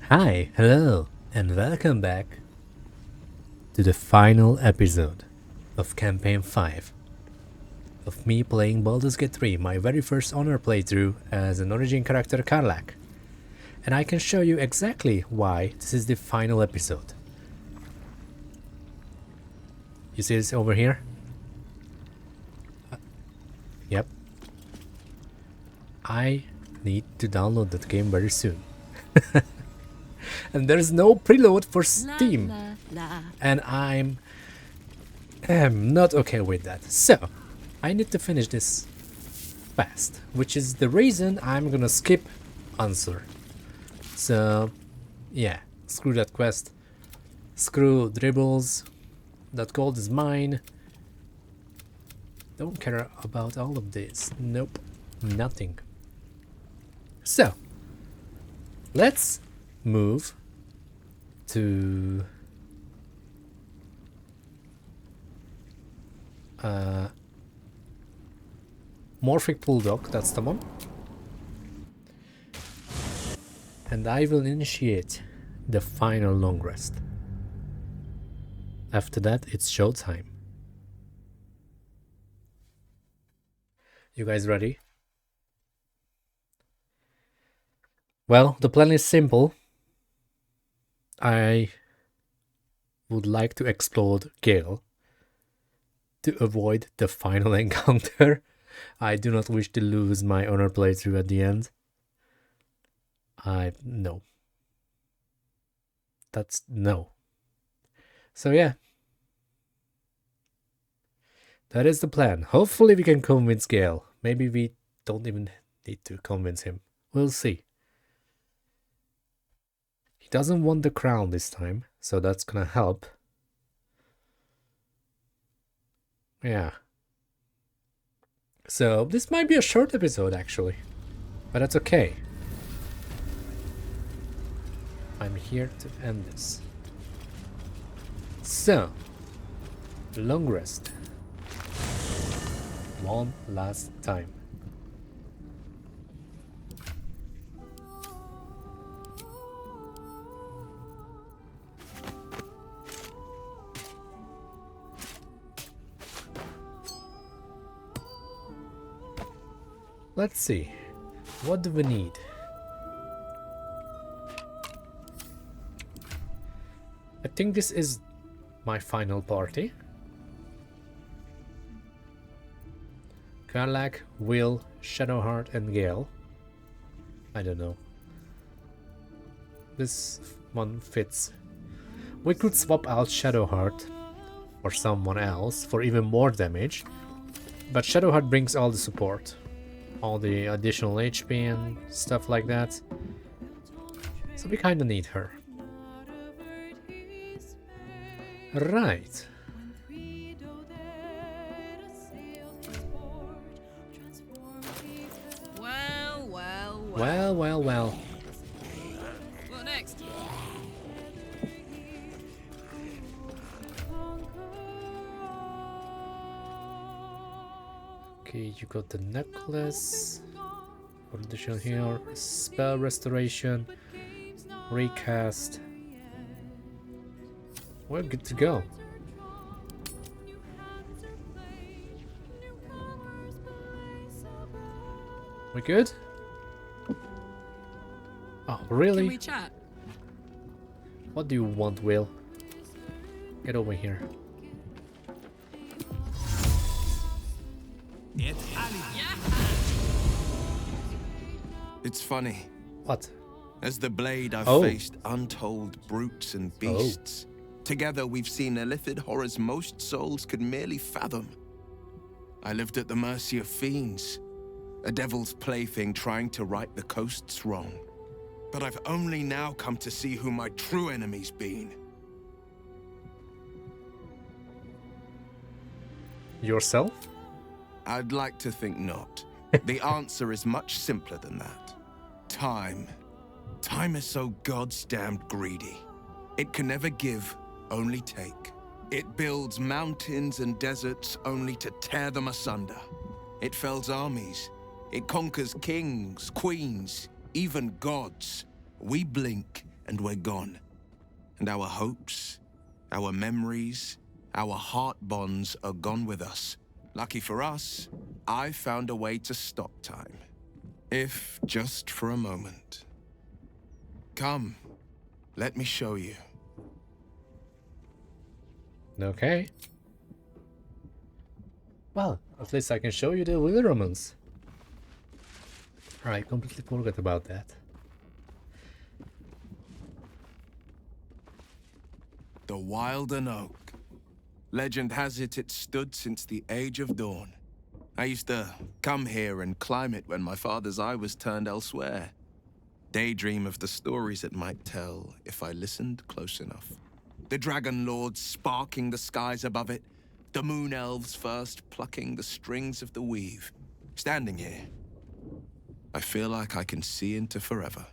Hi, hello, and welcome back to the final episode of Campaign 5 of me playing Baldur's Gate 3, my very first honor playthrough as an origin character Karlach. And I can show you exactly why this is the final episode. You see this over here? Yep. I need to download that game very soon. And there's no preload for Steam. And I'm not okay with that. So, I need to finish this fast, which is the reason I'm gonna skip answer. So, yeah, screw that quest. Screw dribbles. That gold is mine. Don't care about all of this. Nope, nothing. So, let's move to Morphic Bulldog, that's the one. And I will initiate the final long rest. After that, it's showtime. You guys ready? Well, the plan is simple. I would like to explode Gale to avoid the final encounter. I do not wish to lose my honor playthrough at the end. No. That's no. So yeah. That is the plan. Hopefully we can convince Gale. Maybe we don't even need to convince him. We'll see. He doesn't want the crown this time, so that's gonna help. Yeah. So this might be a short episode actually, but that's okay. I'm here to end this. So, long rest. One last time. Let's see. What do we need? I think this is my final party. Karlach, Will, Shadowheart, and Gale. I don't know. This one fits. We could swap out Shadowheart for someone else for even more damage. But Shadowheart brings all the support. All the additional HP and stuff like that. So we kinda need her. Right. Well. What next? Okay, you got the necklace. For additional here, spell restoration, recast. We're good to go. We good? Oh, really? Can we chat? What do you want, Will? Get over here. It's funny. What? As the blade, I've Oh. faced untold brutes and beasts. Together, we've seen illithid horrors most souls could merely fathom. I lived at the mercy of fiends, a devil's plaything trying to right the coast's wrong. But I've only now come to see who my true enemy's been. Yourself? I'd like to think not. The answer is much simpler than that. Time. Time is so goddamned greedy. It can never give, only take. It builds mountains and deserts only to tear them asunder. It fells armies. It conquers kings, queens, even gods. We blink, and we're gone. And our hopes, our memories, our heart bonds are gone with us. Lucky for us, I found a way to stop time. If just for a moment. Come, let me show you. Okay. Well, at least I can show you the Wildermans. I completely forgot about that. The Wilden Oak. Legend has it it stood since the Age of Dawn. I used to come here and climb it when my father's eye was turned elsewhere. Daydream of the stories it might tell if I listened close enough. The Dragon Lords sparking the skies above it. The Moon Elves first plucking the strings of the weave. Standing here, I feel like I can see into forever.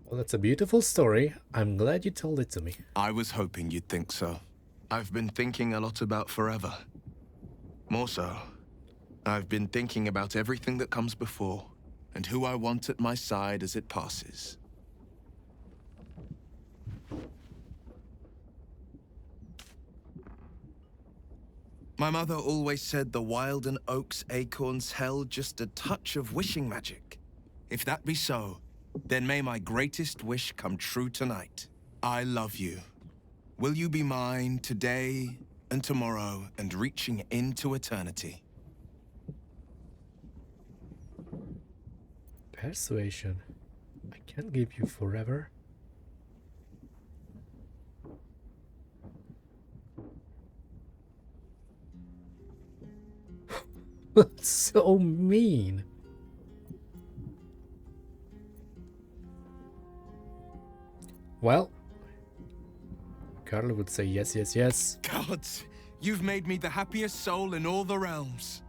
Well, that's a beautiful story. I'm glad you told it to me. I was hoping you'd think so. I've been thinking a lot about forever. More so, I've been thinking about everything that comes before, and who I want at my side as it passes. My mother always said the Wilden Oak's acorns held just a touch of wishing magic. If that be so, then may my greatest wish come true tonight. I love you. Will you be mine today and tomorrow and reaching into eternity? Persuasion. I can't give you forever. That's so mean. Well, Karl would say yes, yes, yes. Gods, you've made me the happiest soul in all the realms.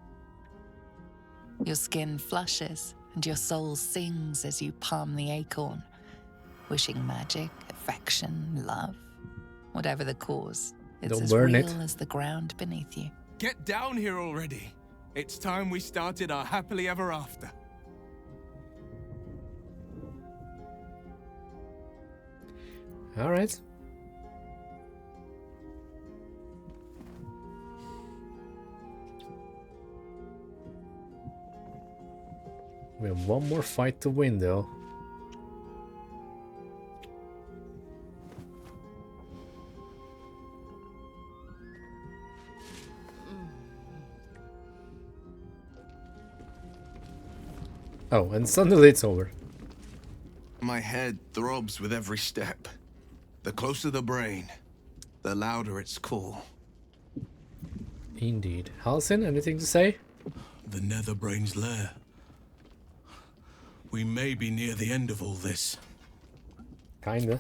Your skin flushes and your soul sings as you palm the acorn, wishing magic, affection, love, whatever the cause. It's Don't as burn real it. as the ground beneath you. Get down here already. It's time we started our happily ever after. All right. We have one more fight to win, though. Oh, and suddenly it's over. My head throbs with every step. The closer the brain, the louder its call. Indeed. Halsin, anything to say? The Netherbrain's lair. We may be near the end of all this. Kinda.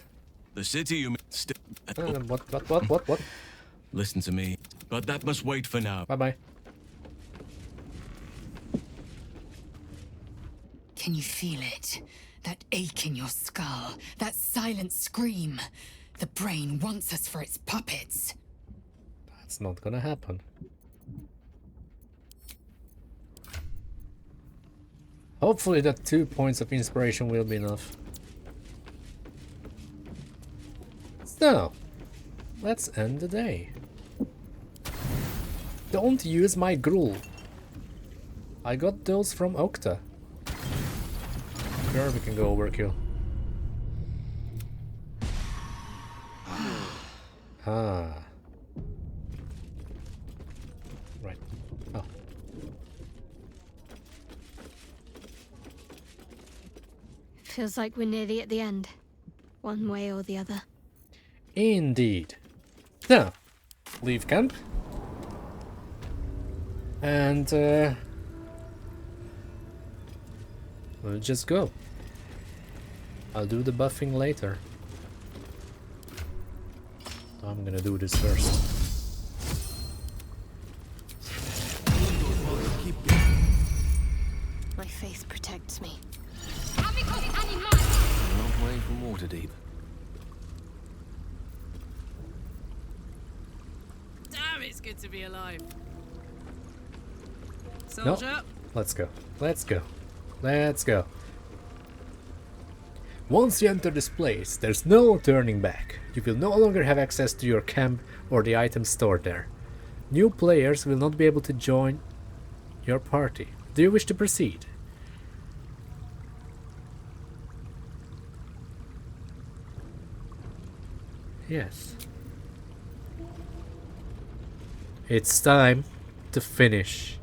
The city you still. What? Listen to me, but that must wait for now. Bye-bye. Can you feel it? That ache in your skull, that silent scream. The brain wants us for its puppets. That's not gonna happen. Hopefully that 2 points of inspiration will be enough. So, let's end the day. Don't use my gruel. I got those from Okta. Sure, we can go overkill. Ah. Right. Oh. Feels like we're nearly at the end. One way or the other. Indeed. Now, leave camp. And, we'll just go. I'll do the buffing later. I'm gonna do this first. My faith protects me. A long way from Waterdeep. Damn, it's good to be alive. Soldier. Let's go. Let's go. Let's go. Once you enter this place, there's no turning back. You will no longer have access to your camp or the items stored there. New players will not be able to join your party. Do you wish to proceed? Yes. It's time to finish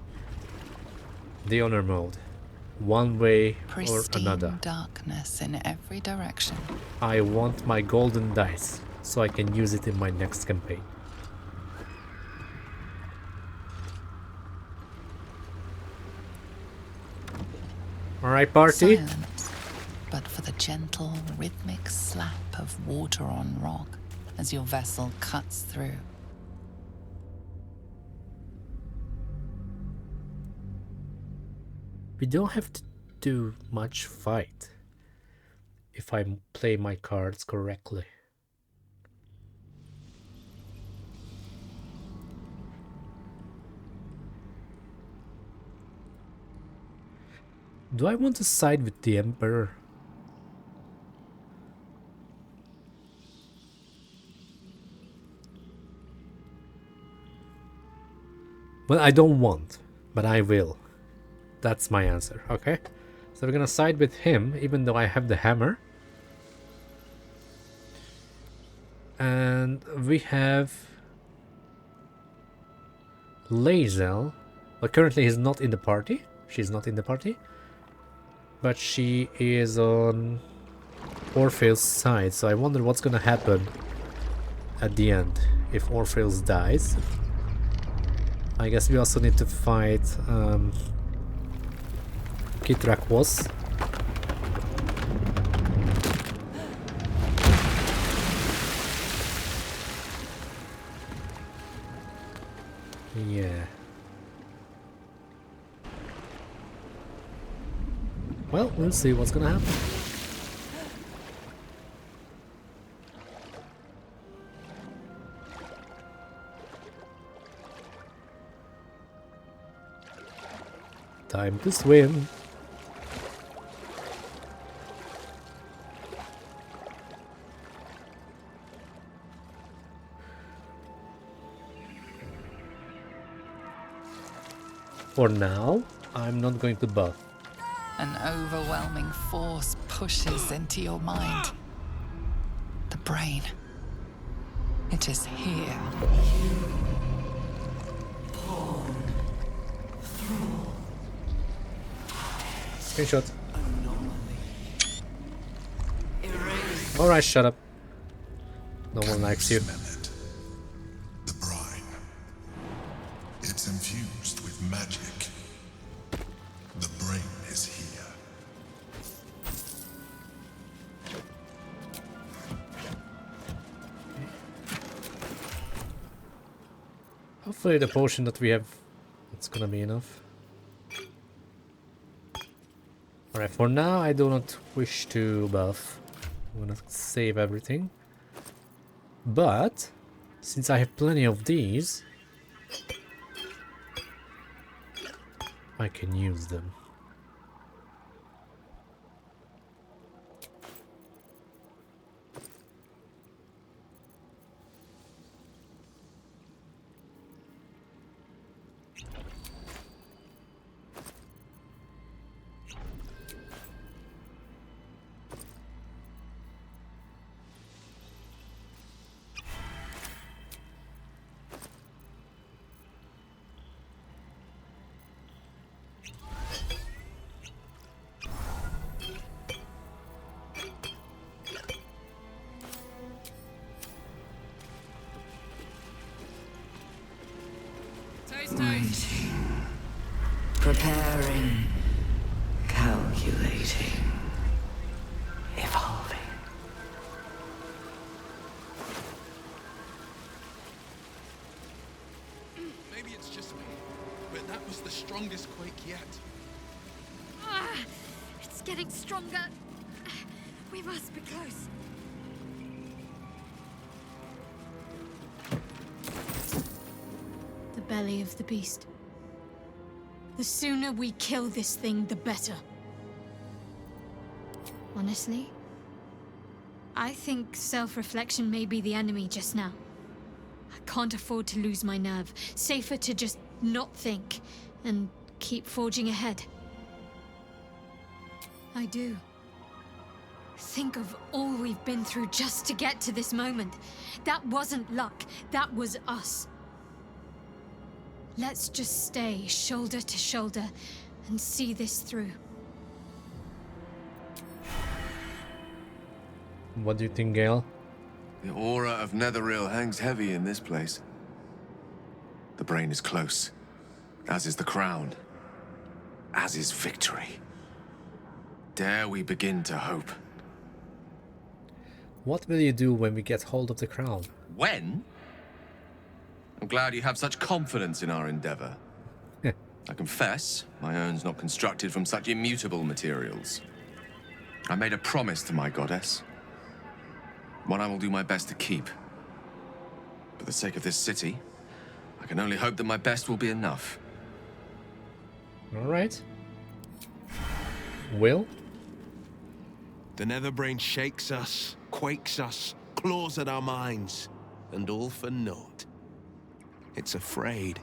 the honor mode. One way or another. Pristine darkness in every direction. I want my golden dice so I can use it in my next campaign. Alright, party. Silence, but for the gentle, rhythmic slap of water on rock as your vessel cuts through. We don't have to do much fight if I play my cards correctly. Do I want to side with the Emperor? Well, I don't want, but I will. That's my answer, okay? So we're gonna side with him, even though I have the hammer. And we have Lae'zel. Well, currently he's not in the party. She's not in the party. But she is on Orpheus' side, so I wonder what's gonna happen at the end if Orpheus dies. I guess we also need to fight Kith'rak Voss. Yeah. Well, we'll see what's gonna happen. Time to swim. For now, I'm not going to buff. An overwhelming force pushes into your mind. The brain. It is here. Screenshot. Alright, shut up. No one likes you. Smell it. The brine. It's infused with magic. The brain is here. Hopefully the potion that we have, it's gonna be enough. Alright, for now I do not wish to buff. I'm gonna save everything. But, since I have plenty of these, I can use them. Taste, taste. Preparing, calculating, evolving. Maybe it's just me, but that was the strongest quake yet. It's getting stronger. We must be close. The belly of the beast. The sooner we kill this thing, the better. Honestly, I think self-reflection may be the enemy just now. I can't afford to lose my nerve. Safer to just not think and keep forging ahead. I do. Think of all we've been through just to get to this moment. That wasn't luck. That was us. Let's just stay shoulder to shoulder and see this through. What do you think, Gale? The aura of Netheril hangs heavy in this place. The brain is close, as is the crown, as is victory. Dare we begin to hope? What will you do when we get hold of the crown? When? I'm glad you have such confidence in our endeavor. I confess, my own's not constructed from such immutable materials. I made a promise to my goddess. One I will do my best to keep. For the sake of this city, I can only hope that my best will be enough. Alright. Will? The Netherbrain shakes us, quakes us, claws at our minds, and all for naught. It's afraid.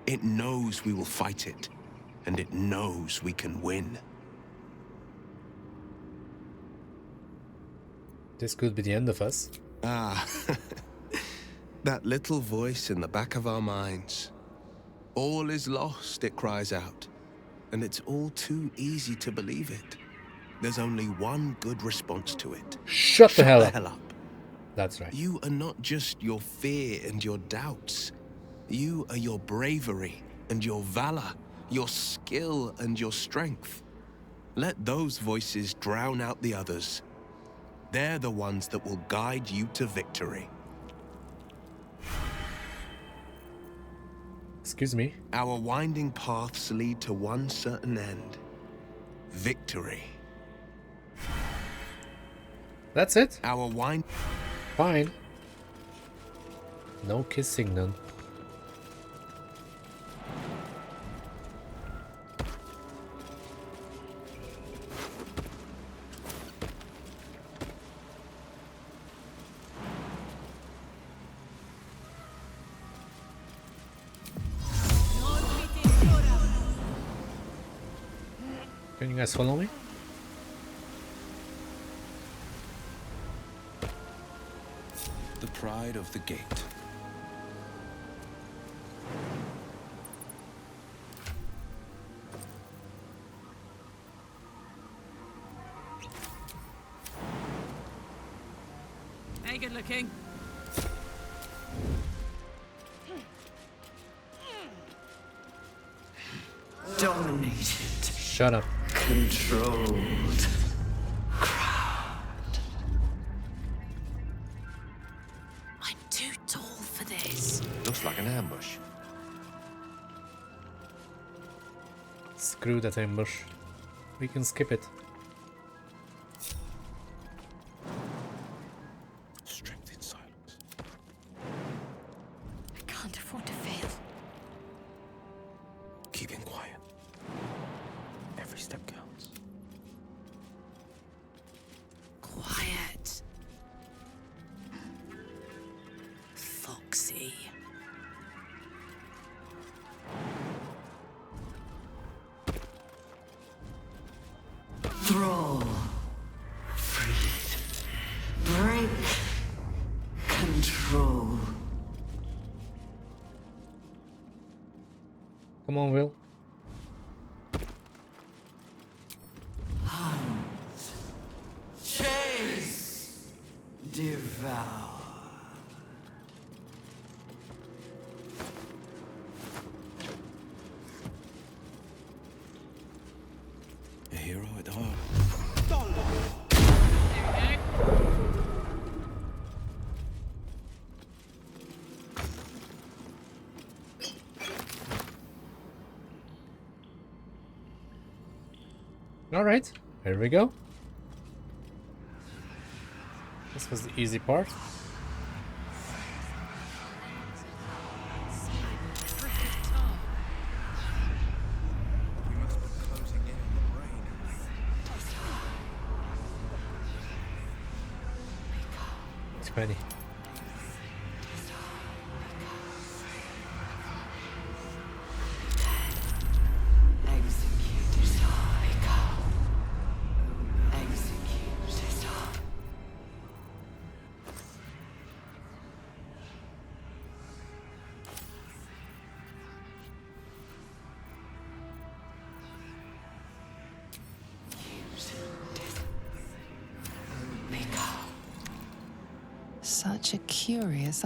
It knows we will fight it, and it knows we can win. This could be the end of us. Ah, that little voice in the back of our minds. All is lost, it cries out. And it's all too easy to believe it. There's only one good response to it. Shut the hell up. That's right. You are not just your fear and your doubts. You are your bravery and your valor, your skill and your strength. Let those voices drown out the others. They're the ones that will guide you to victory. Excuse me. Our winding paths lead to one certain end. Victory. That's it? Our wind... Fine. No kissing none. Can you guys follow me? The pride of the gate. Hey, good looking. Dominated. Shut up. Controlled. I'm too tall for this. Looks like an ambush. Screw that ambush. We can skip it. Strength in silence. I can't afford to fail. Keeping quiet. Every step counts. Quiet. Foxy. Thrall. Freed. Break. Control. Come on, Will. Chase. Devour. A hero at heart. Alright, here we go. This was the easy part. 20. Such a curious.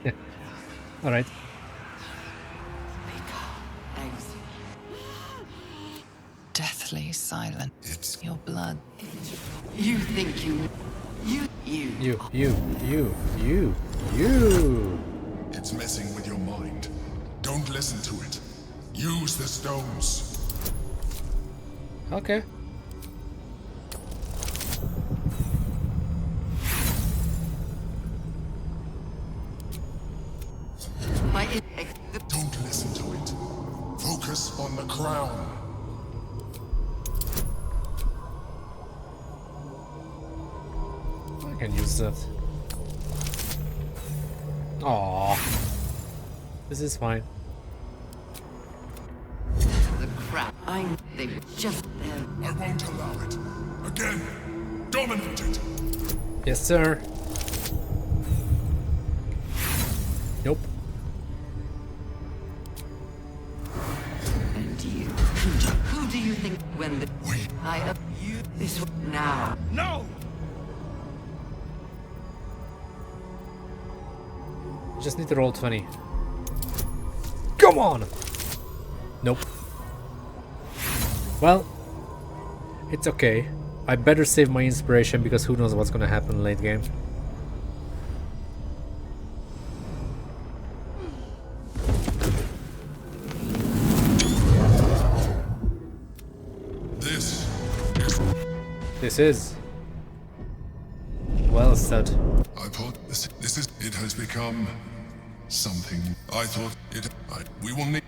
Yeah. All right. Deathly silent. It's Your blood. You think you. It's messing with your mind. Don't listen to it. Use the stones. Okay. Don't listen to it. Focus on the crown. I can use that. Aww. This is fine. The crap. They were just there. I won't allow it. Again, dominate it. Yes, sir. Nope. And you. Who do you think when the. Wait. You. This one now. No! Just need to roll 20. Come on! Nope. Well, it's okay. I better save my inspiration because who knows what's gonna happen late game. This is well said. I thought this is it has become something. I thought we will need.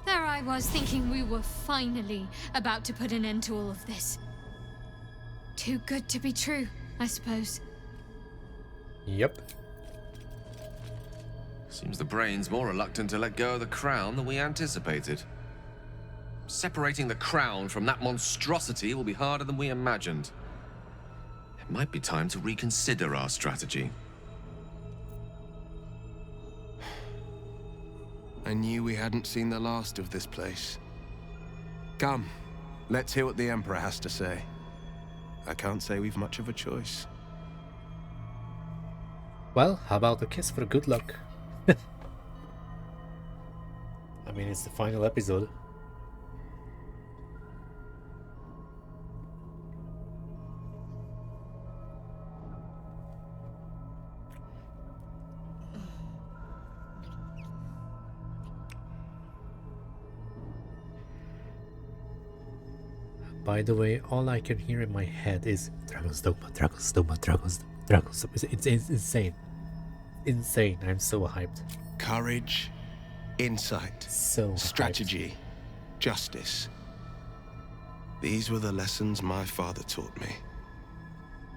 There I was thinking we were finally about to put an end to all of this. Too good to be true, I suppose. Yep. Seems the brain's more reluctant to let go of the crown than we anticipated. Separating the crown from that monstrosity will be harder than we imagined. It might be time to reconsider our strategy. I knew we hadn't seen the last of this place. Come, let's hear what the Emperor has to say. I can't say we've much of a choice. Well, how about a kiss for good luck? I mean, it's the final episode. By the way, all I can hear in my head is Dragon's Dogma, Dragon's Dogma, Dragon's Dogma. It's insane. Insane. I'm so hyped. Courage, insight, So strategy, justice. These were the lessons my father taught me.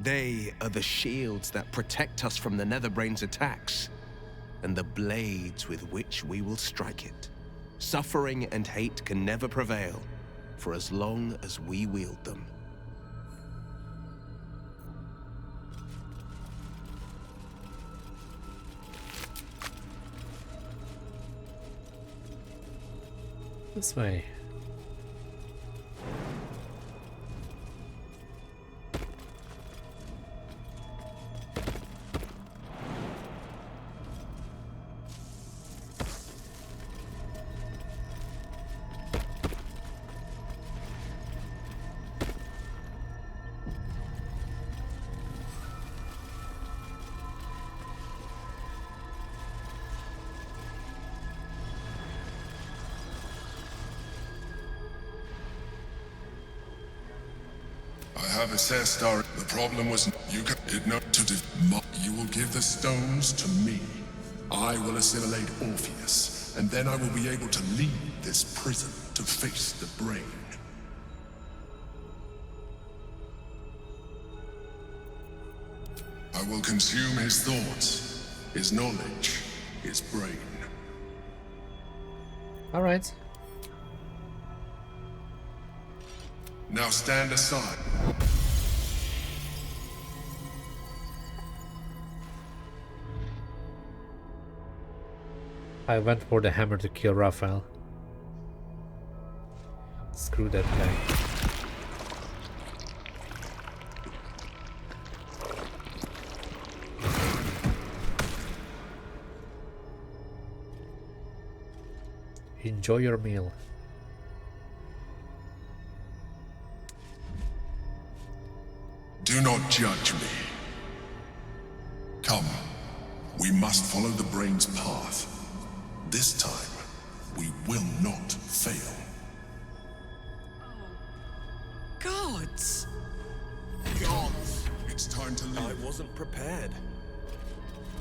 They are the shields that protect us from the Netherbrain's attacks, and the blades with which we will strike it. Suffering and hate can never prevail for as long as we wield them. This way. I have assessed our. The problem was you did not to. You will give the stones to me. I will assimilate Orpheus, and then I will be able to leave this prison to face the brain. I will consume his thoughts, his knowledge, his brain. All right. Now stand aside. I went for the hammer to kill Raphael. Screw that guy. Enjoy your meal. Do not judge me. Come, we must follow the brain's path. This time, we will not fail. Gods! Gods! It's time to leave. I wasn't prepared.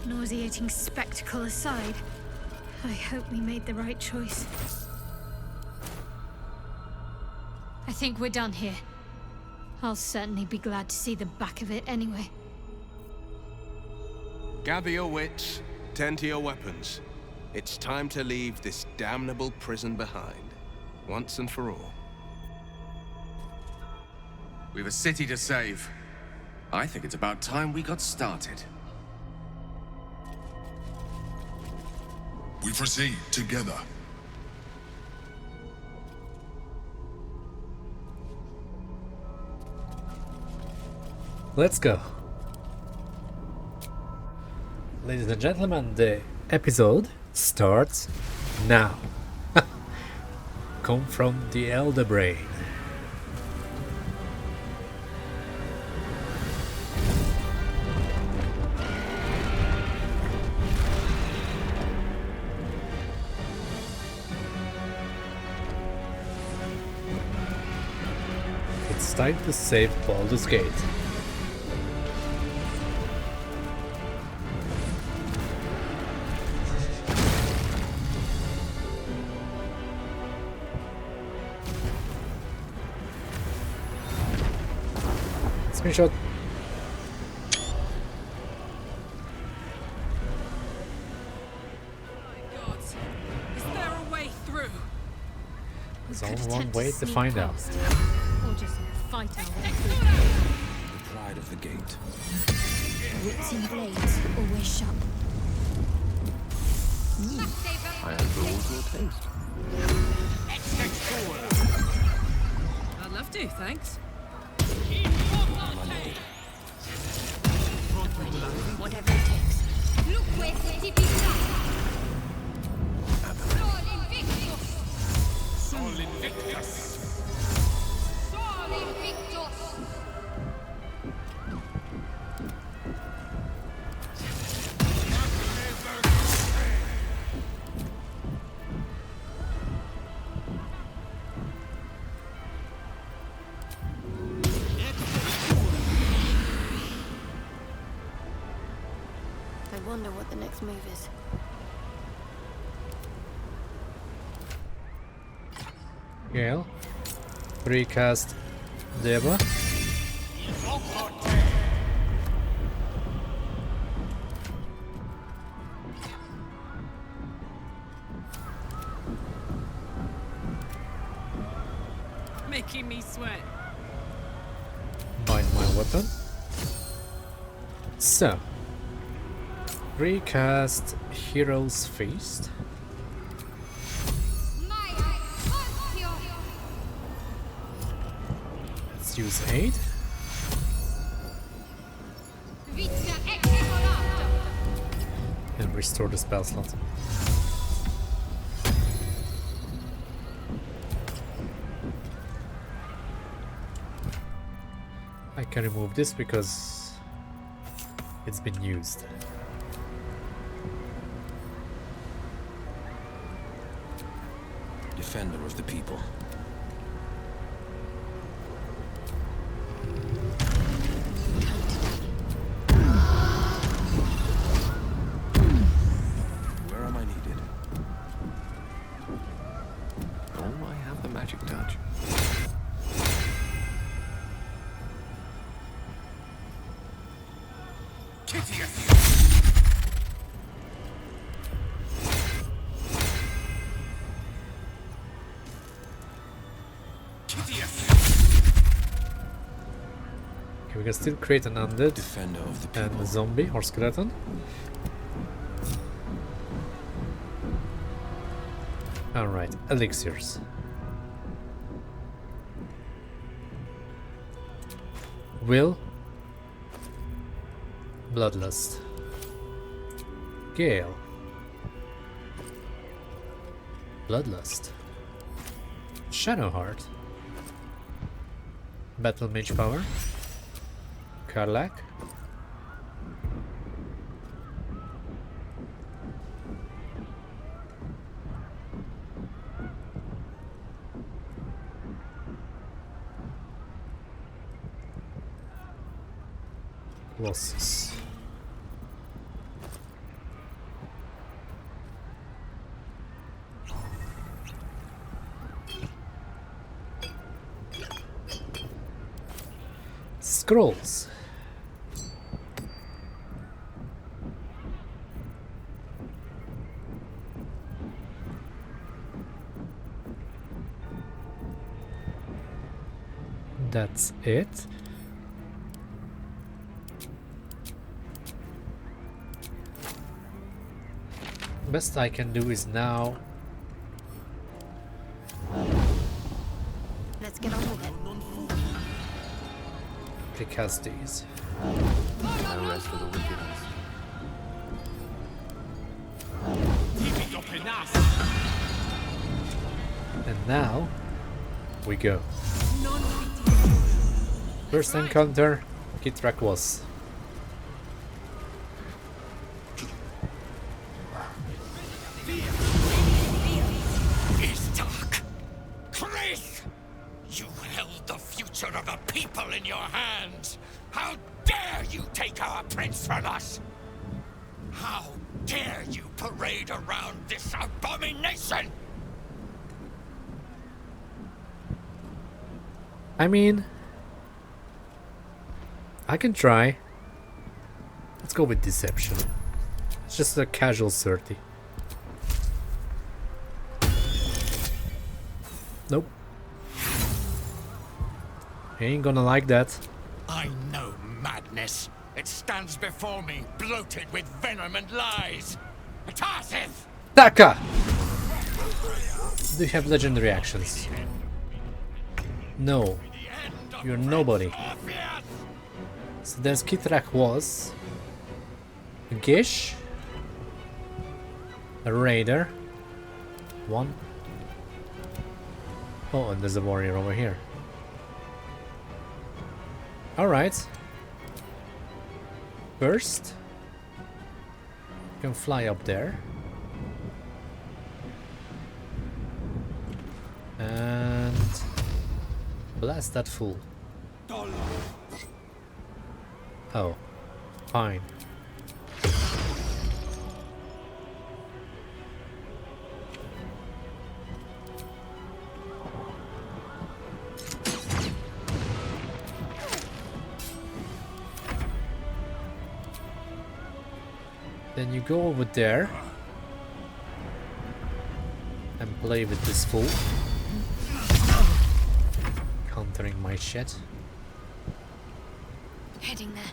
Nauseating spectacle aside, I hope we made the right choice. I think we're done here. I'll certainly be glad to see the back of it anyway. Gather your wits, tend to your weapons. It's time to leave this damnable prison behind, once and for all. We've a city to save. I think it's about time we got started. We proceed together. Let's go. Ladies and gentlemen, the episode starts now. Come from the Elder Brain. It's time to save Baldur's Gate. Screenshot. Gods, is there a way through? There's only one way to find out. Or just fight our way through. The pride of the gate. Whips and blades, always sharp. I endorse your taste. I'd love to, thanks. Whatever it takes. Sol Invictus! I wonder what the next move is. Gale. Recast Deva. Making me sweat. Find my weapon. So, recast Hero's Feast. Let's use aid. And restore the spell slot. I can remove this because it's been used. Defender of the people. Where am I needed? Oh, I have the magic touch. Okay, we can still create an undead Defender of the and people. a zombie or skeleton. Alright, elixirs. Will. Bloodlust. Gale. Bloodlust. Shadowheart. Battle Mage Power. Karlach. Voss. Scrolls. That's it. Best I can do is now Let's get on with it. recast these. No rest for the wicked. And now we go. First encounter, Kith'rak was. Istark! Chris! You held the future of a people in your hands! How dare you take our prince from us! How dare you parade around this abomination! I mean, I can try. Let's go with deception. It's just a casual 30. Nope. He ain't gonna like that. I know madness. It stands before me, bloated with venom and lies. Tarsith! Taka! Do you have legendary actions? No. You're nobody. So there's Kith'rak was. A Gish. A Raider. One. Oh, and there's a warrior over here. Alright. First, you can fly up there. And blast that fool. Oh, fine. Then you go over there and play with this fool, countering my shit. Heading there.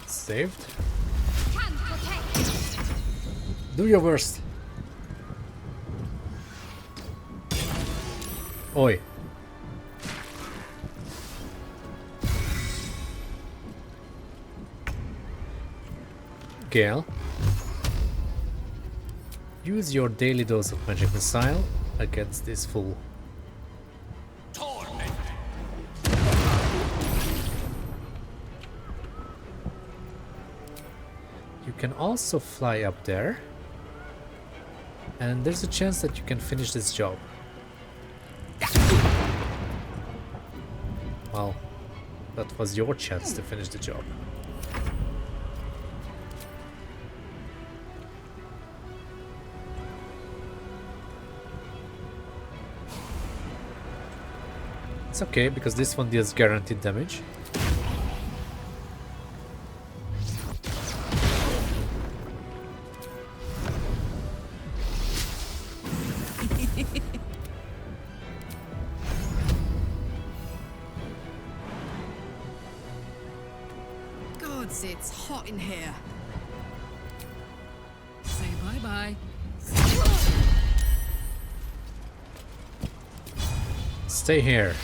Saved. Do your worst. Oi. Gale. Use your daily dose of magic missile against this fool. You can also fly up there, and there's a chance that you can finish this job. Well, that was your chance to finish the job. It's okay, because this one deals guaranteed damage. Gods, it's hot in here. Say bye-bye. Stay here.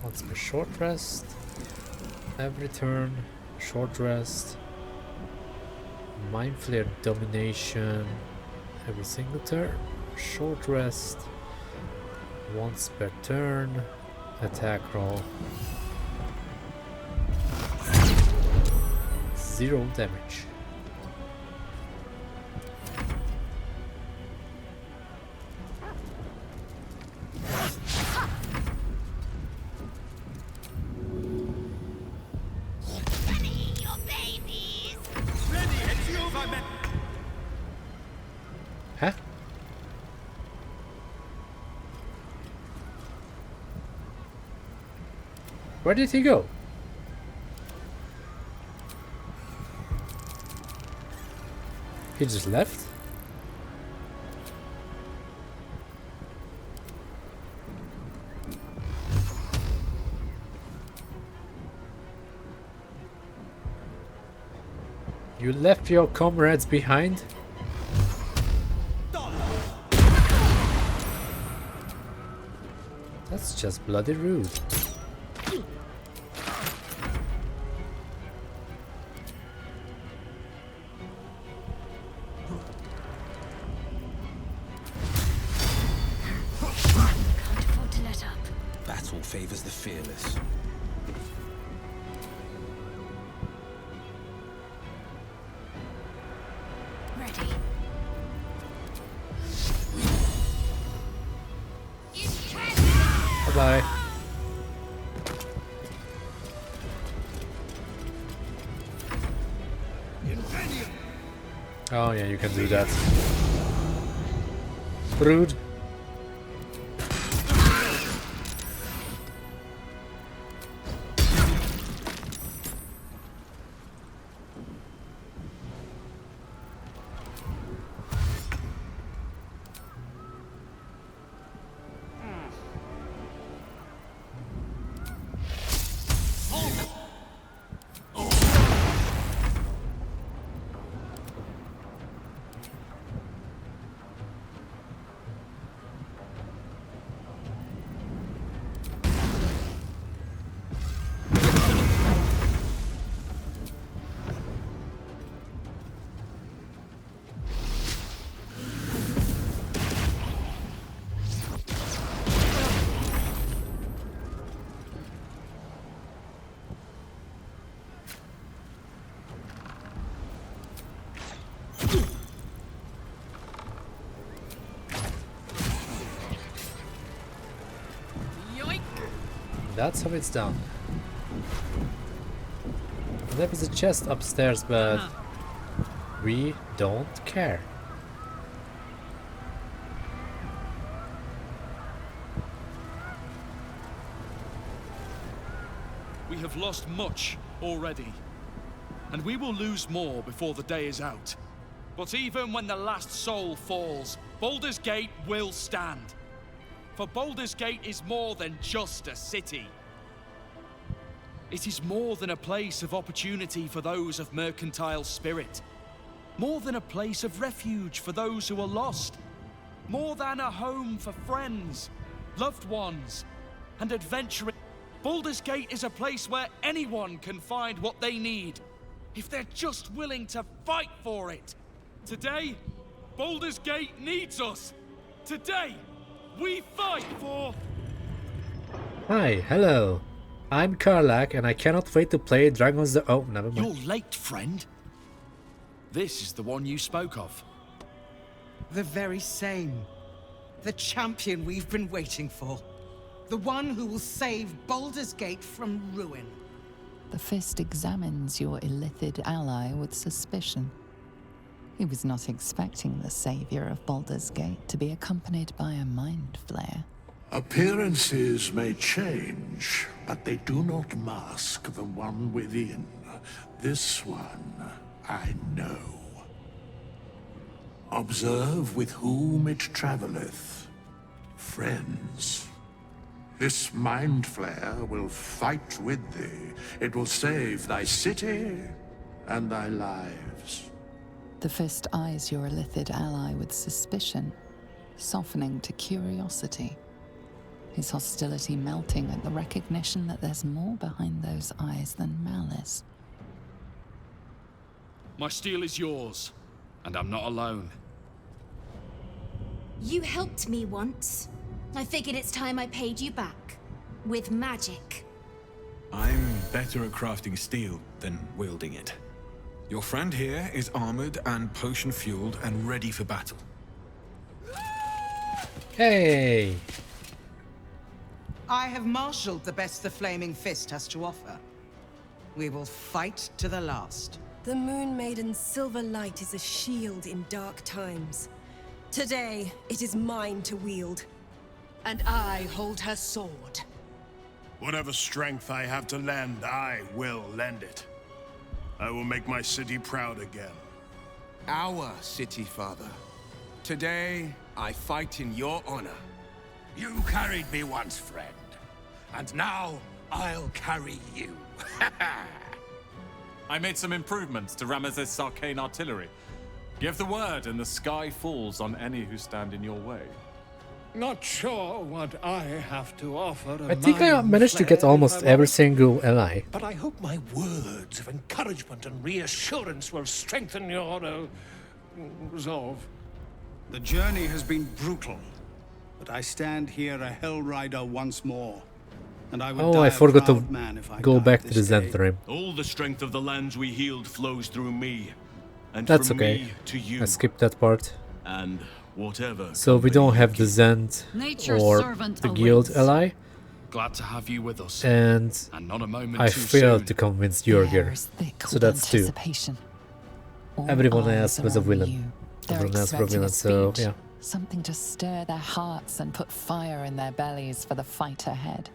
Once per short rest. Every turn, short rest. Mind Flayer domination. Every single turn, short rest. Once per turn. Attack roll. 0 damage. Huh? Where did he go? He just left? You left your comrades behind? That's just bloody rude. Battle favors the fearless. Ready. Bye-bye. Oh yeah, you can do that. Rude. That's how it's done. There is a chest upstairs, but we don't care. We have lost much already, and we will lose more before the day is out. But even when the last soul falls, Baldur's Gate will stand. For Baldur's Gate is more than just a city. It is more than a place of opportunity for those of mercantile spirit. More than a place of refuge for those who are lost. More than a home for friends, loved ones, and adventuring. Baldur's Gate is a place where anyone can find what they need, if they're just willing to fight for it. Today, Baldur's Gate needs us. Today, we fight for... Hi, hello. I'm Karlach, and I cannot wait to play Dragon's... Oh, never mind. You're late, friend. This is the one you spoke of. The very same. The champion we've been waiting for. The one who will save Baldur's Gate from ruin. The Fist examines your illithid ally with suspicion. He was not expecting the savior of Baldur's Gate to be accompanied by a Mind Flayer. Appearances may change, but they do not mask the one within. This one, I know. Observe with whom it travelleth. Friends. This Mind Flayer will fight with thee. It will save thy city and thy lives. The Fist eyes your illithid ally with suspicion, softening to curiosity. His hostility melting at the recognition that there's more behind those eyes than malice. My steel is yours, and I'm not alone. You helped me once. I figured it's time I paid you back. With magic. I'm better at crafting steel than wielding it. Your friend here is armored and potion-fueled and ready for battle. Hey! I have marshaled the best the Flaming Fist has to offer. We will fight to the last. The Moon Maiden's silver light is a shield in dark times. Today, it is mine to wield. And I hold her sword. Whatever strength I have to lend, I will lend it. I will make my city proud again. Our city, Father. Today, I fight in your honor. You carried me once, friend. And now, I'll carry you. I made some improvements to Ramesses' arcane artillery. Give the word and the sky falls on any who stand in your way. Not sure what I have to offer. I think I managed to get almost every single ally. But I hope my words of encouragement and reassurance will strengthen your resolve. The journey has been brutal, but I stand here a Hell Rider once more. And I would Oh, die I forgot a to proud man if I go died back to this the day. Zentrim. All the strength of the lands we healed flows through me. And That's from okay. me to you. I skipped that part. And whatever. So we don't have the Zend Nature's or servant the guild awaits. ally. Glad to have you with us. And not a moment I too failed soon. to convince Jurgir. So that's two. Everyone else was a villain. Everyone else was a villain, so yeah. Something to stir their hearts and put fire in their bellies for the fight ahead.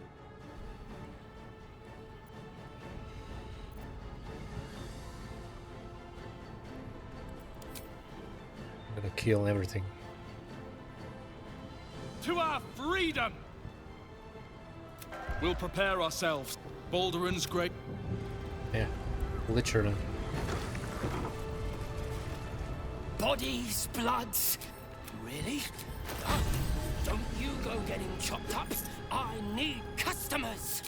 I'm gonna kill everything. To our freedom! We'll prepare ourselves. Balduran's great. Yeah, literally. Bodies, bloods. Really? Don't you go getting chopped up. I need customers.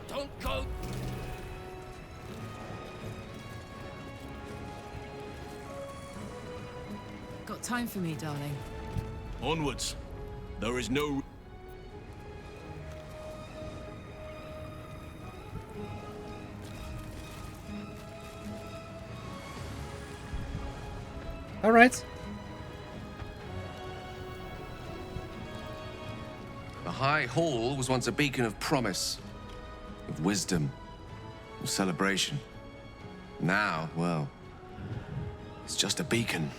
Don't go. Got time for me, darling? Onwards. There is no... All right. The High Hall was once a beacon of promise, of wisdom, of celebration. Now, well, it's just a beacon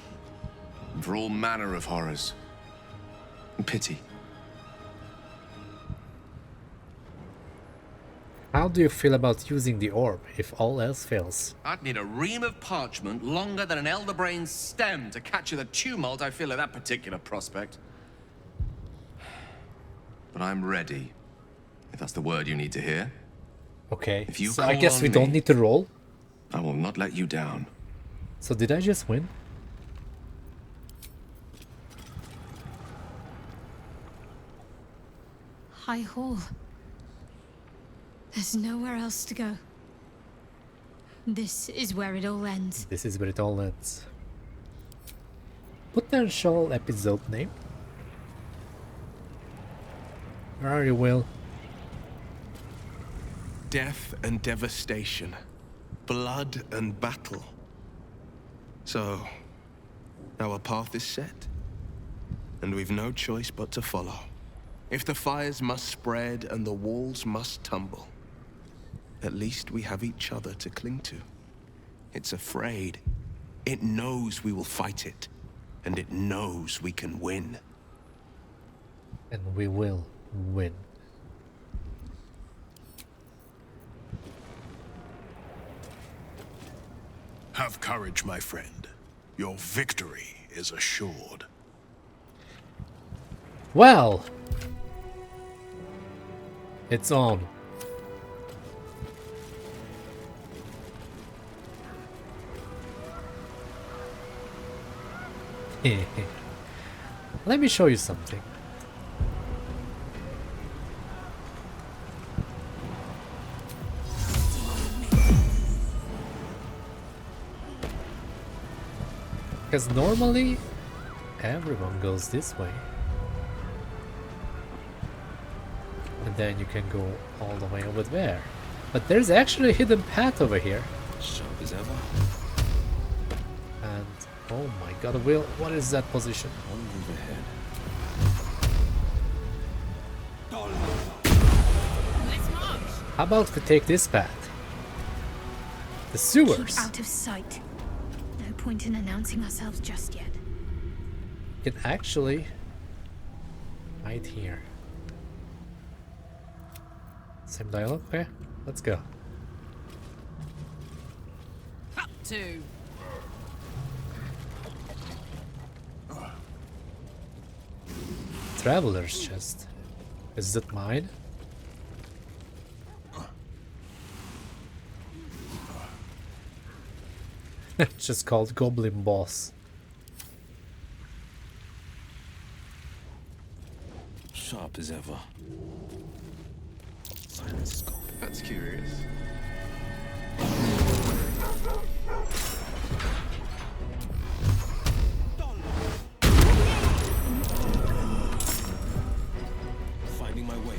for all manner of horrors and pity. How do you feel about using the orb if all else fails? I'd need a ream of parchment longer than an elderbrain's stem to capture the tumult I feel at that particular prospect. But I'm ready, if that's the word you need to hear. Okay, If you so I call guess on we don't me, need to roll. I will not let you down. So did I just win? High Hall. There's nowhere else to go. This is where it all ends. This is where it all ends. Potential episode name. Where are you, Will? Death and devastation. Blood and battle. So, our path is set. And we've no choice but to follow. If the fires must spread and the walls must tumble, at least we have each other to cling to. It's afraid. It knows we will fight it. And it knows we can win. And we will win. Have courage, my friend. Your victory is assured. Well, it's on. Let me show you something. Because normally everyone goes this way. And then you can go all the way over there. But there's actually a hidden path over here. Sharp as ever. And oh my god, Will, what is that position? One move ahead. How about we take this path? The sewers. Keep out of sight. No point in announcing ourselves just yet. You can actually hide here. Same dialogue? Okay, let's go. Up to. Traveler's chest. Is that mine? It's just called Goblin Boss. Sharp as ever. Silence is gone. That's curious. Finding my way.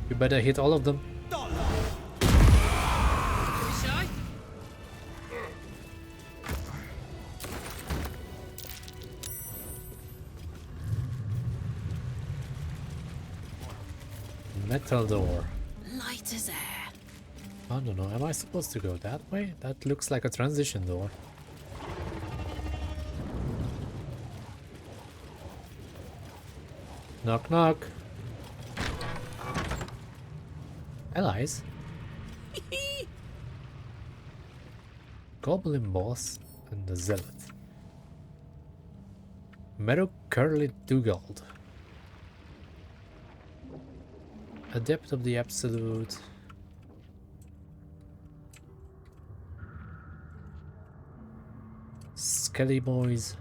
You better hit all of them. Metal door. Light as air. I don't know, am I supposed to go that way? That looks like a transition door. Knock knock. Allies. Goblin Boss and the Zealot. Meadow Curly Dugald. Adept of the Absolute. Skelly Boys.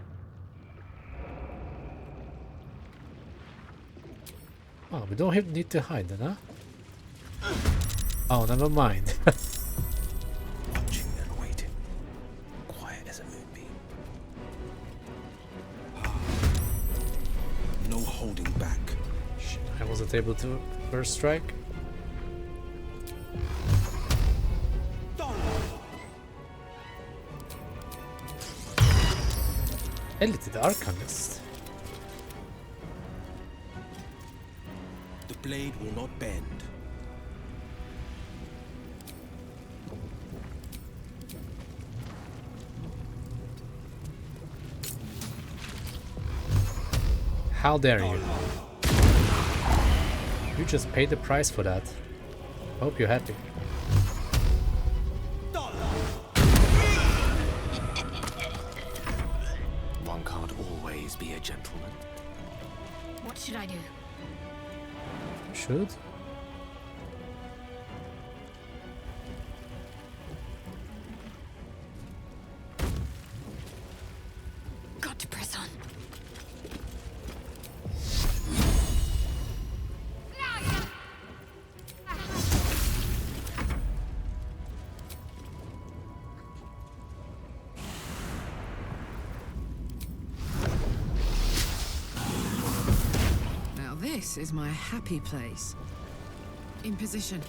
Oh, we don't need to hide then, huh? Oh, never mind. Watching and waiting. Quiet as a moonbeam. No holding back. Shit, I wasn't able to first strike. Elite Arcanist. The blade will not bend. How dare you? You just paid the price for that. Hope you're happy. One can't always be a gentleman. What should I do? should. Got to press on. Now this is my happy place. In position.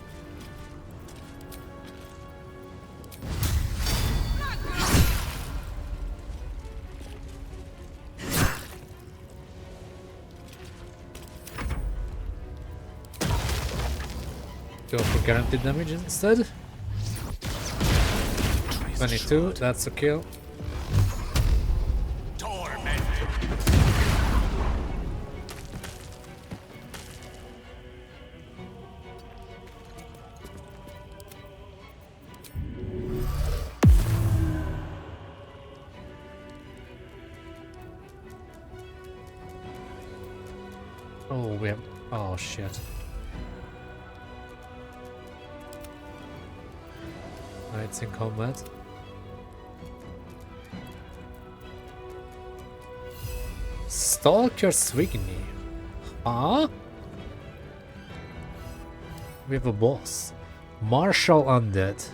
Go for guaranteed damage instead. 22, that's a kill. Oh, we have. Oh shit. Knights in combat. Stalker Svignee. Huh? We have a boss. Martial Undead.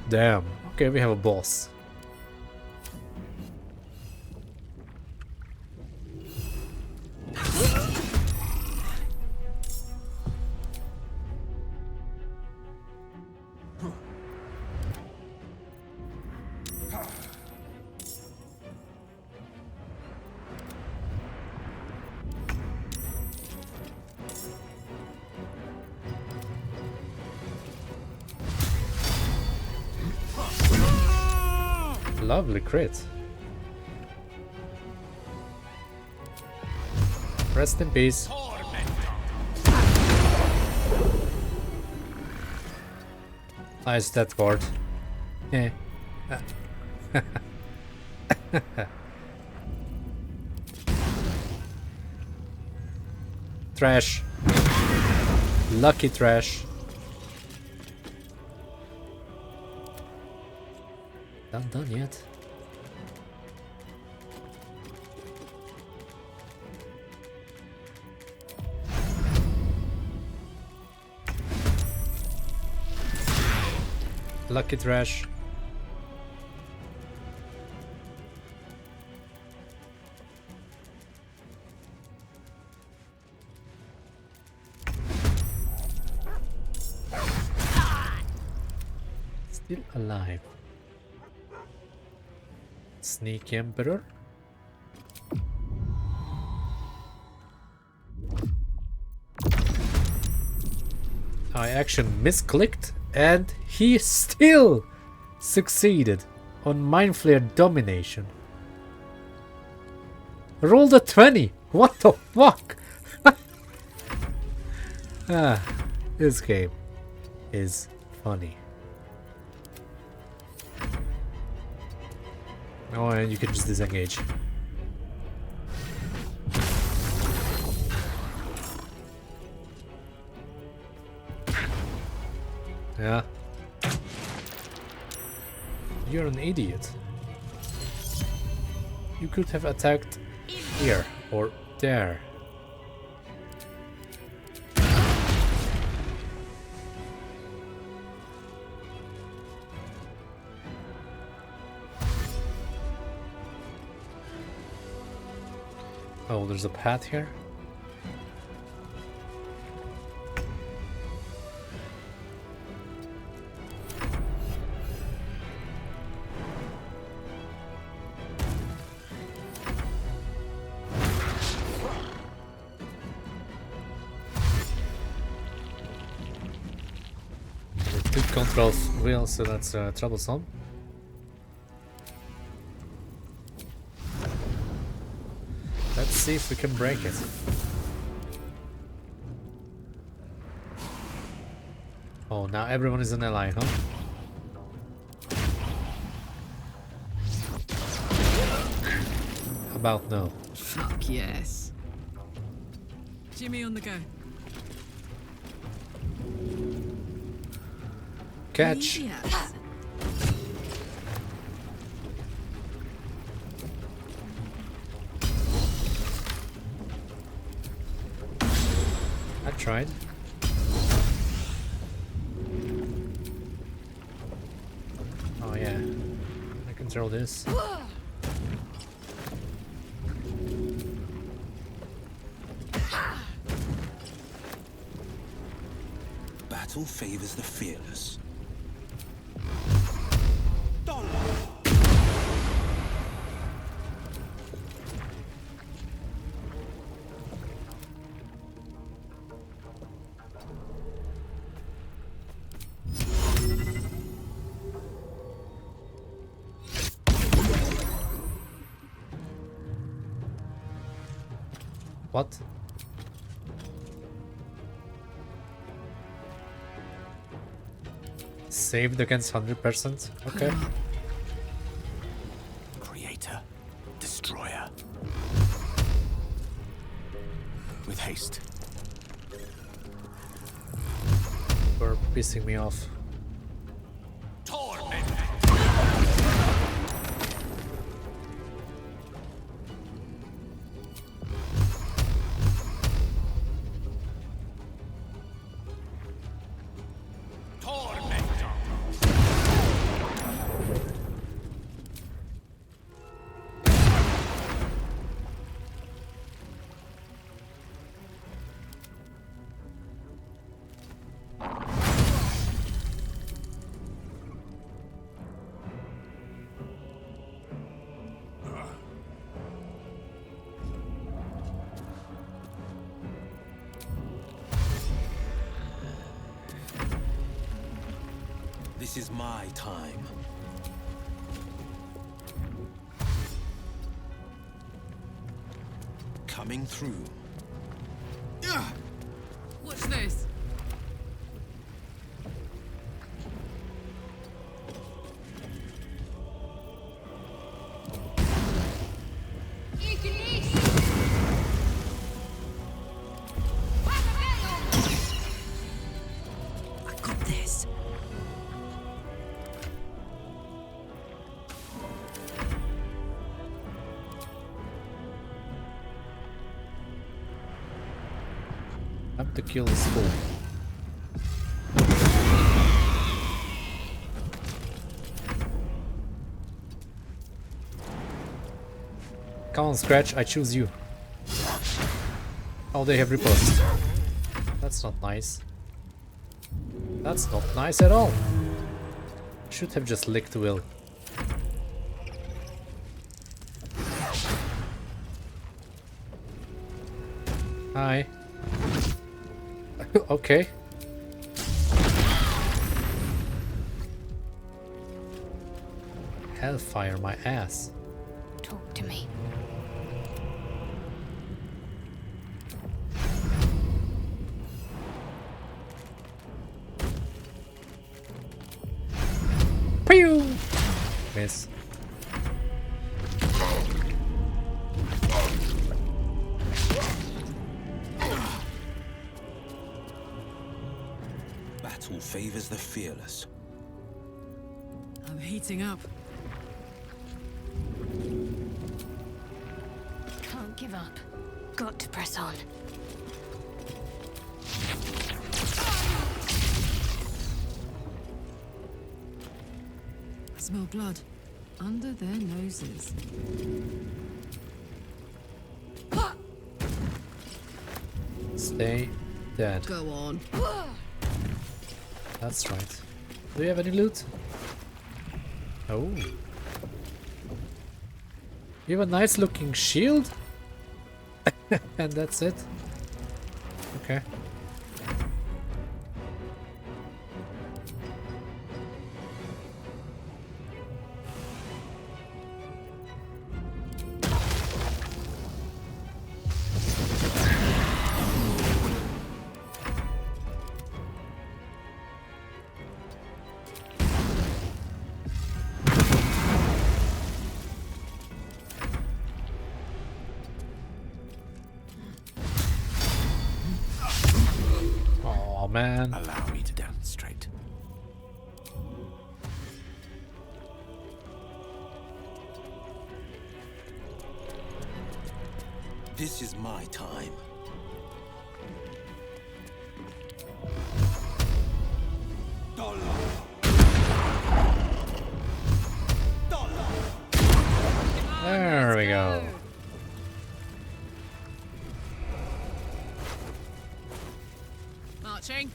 Damn. Okay, we have a boss. Lovely crit. Rest in peace. Nice death ward. Eh. Trash. Lucky trash. Not done yet. Lucky trash. Still alive. Sneak Emperor. I actually misclicked and he still succeeded on Mind Flayer domination. Rolled a 20. What the fuck? This game is funny. Oh, and you can just disengage. Yeah. You're an idiot. You could have attacked here or there. Oh, there's a path here. It controls wheel, so that's troublesome. Let's see if we can break it. Oh, now everyone is an ally, huh? About no. Fuck yes. Jimmy on the go. Catch. Yes. I tried. Oh yeah, I can throw this. Battle favors the fearless. What? Saved against 100%? Okay. Creator, destroyer. With haste. You're pissing me off. This is my time. Coming through. Watch this. I got this. Time to kill this fool. Come on, Scratch, I choose you. Oh, they have riposte. That's not nice. That's not nice at all. Should have just licked Will. Hi. Okay. Hellfire my ass. Talk to me. Pew! Miss. Battle favors the fearless. I'm heating up. Can't give up. Got to press on. I smell blood under their noses. Stay dead. Go on. That's right. Do you have any loot? Oh. You have a nice looking shield? And that's it? Okay. Oh man. Allow me to demonstrate. This is my time. There we go. Marching.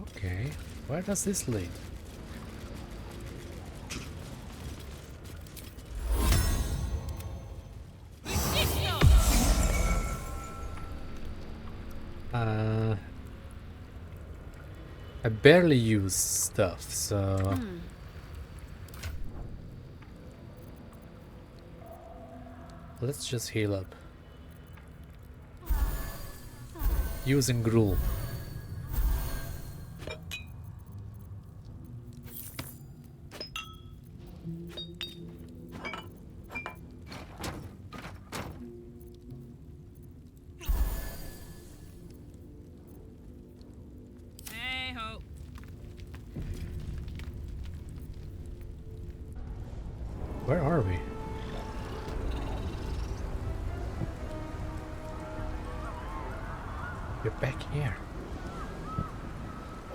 Okay, where does this lead? I barely use stuff, so... Let's just heal up. Using gruel. Where are we? We're back here.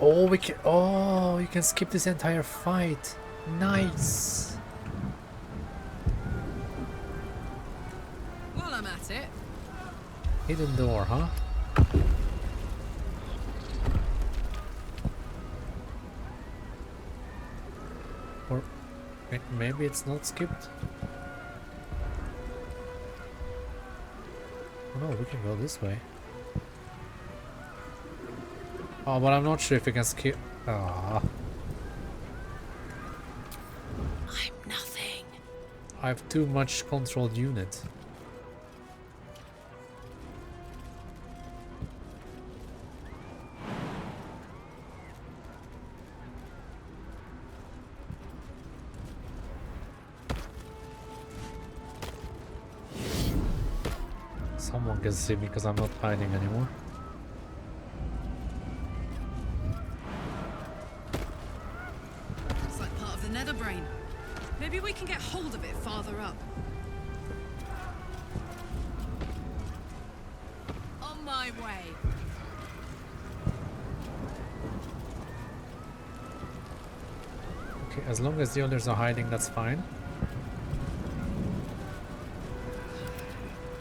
Oh, we can. Oh, you can skip this entire fight. Nice. While I'm at it. Hidden door, huh? Or maybe it's not skipped. Oh no, we can go this way. Oh, but I'm not sure if we can skip. Ah. I'm nothing. I have too much controlled unit. Someone can see me because I'm not hiding anymore. It's like part of the nether brain. Maybe we can get hold of it farther up. On my way. Okay, as long as the others are hiding, that's fine.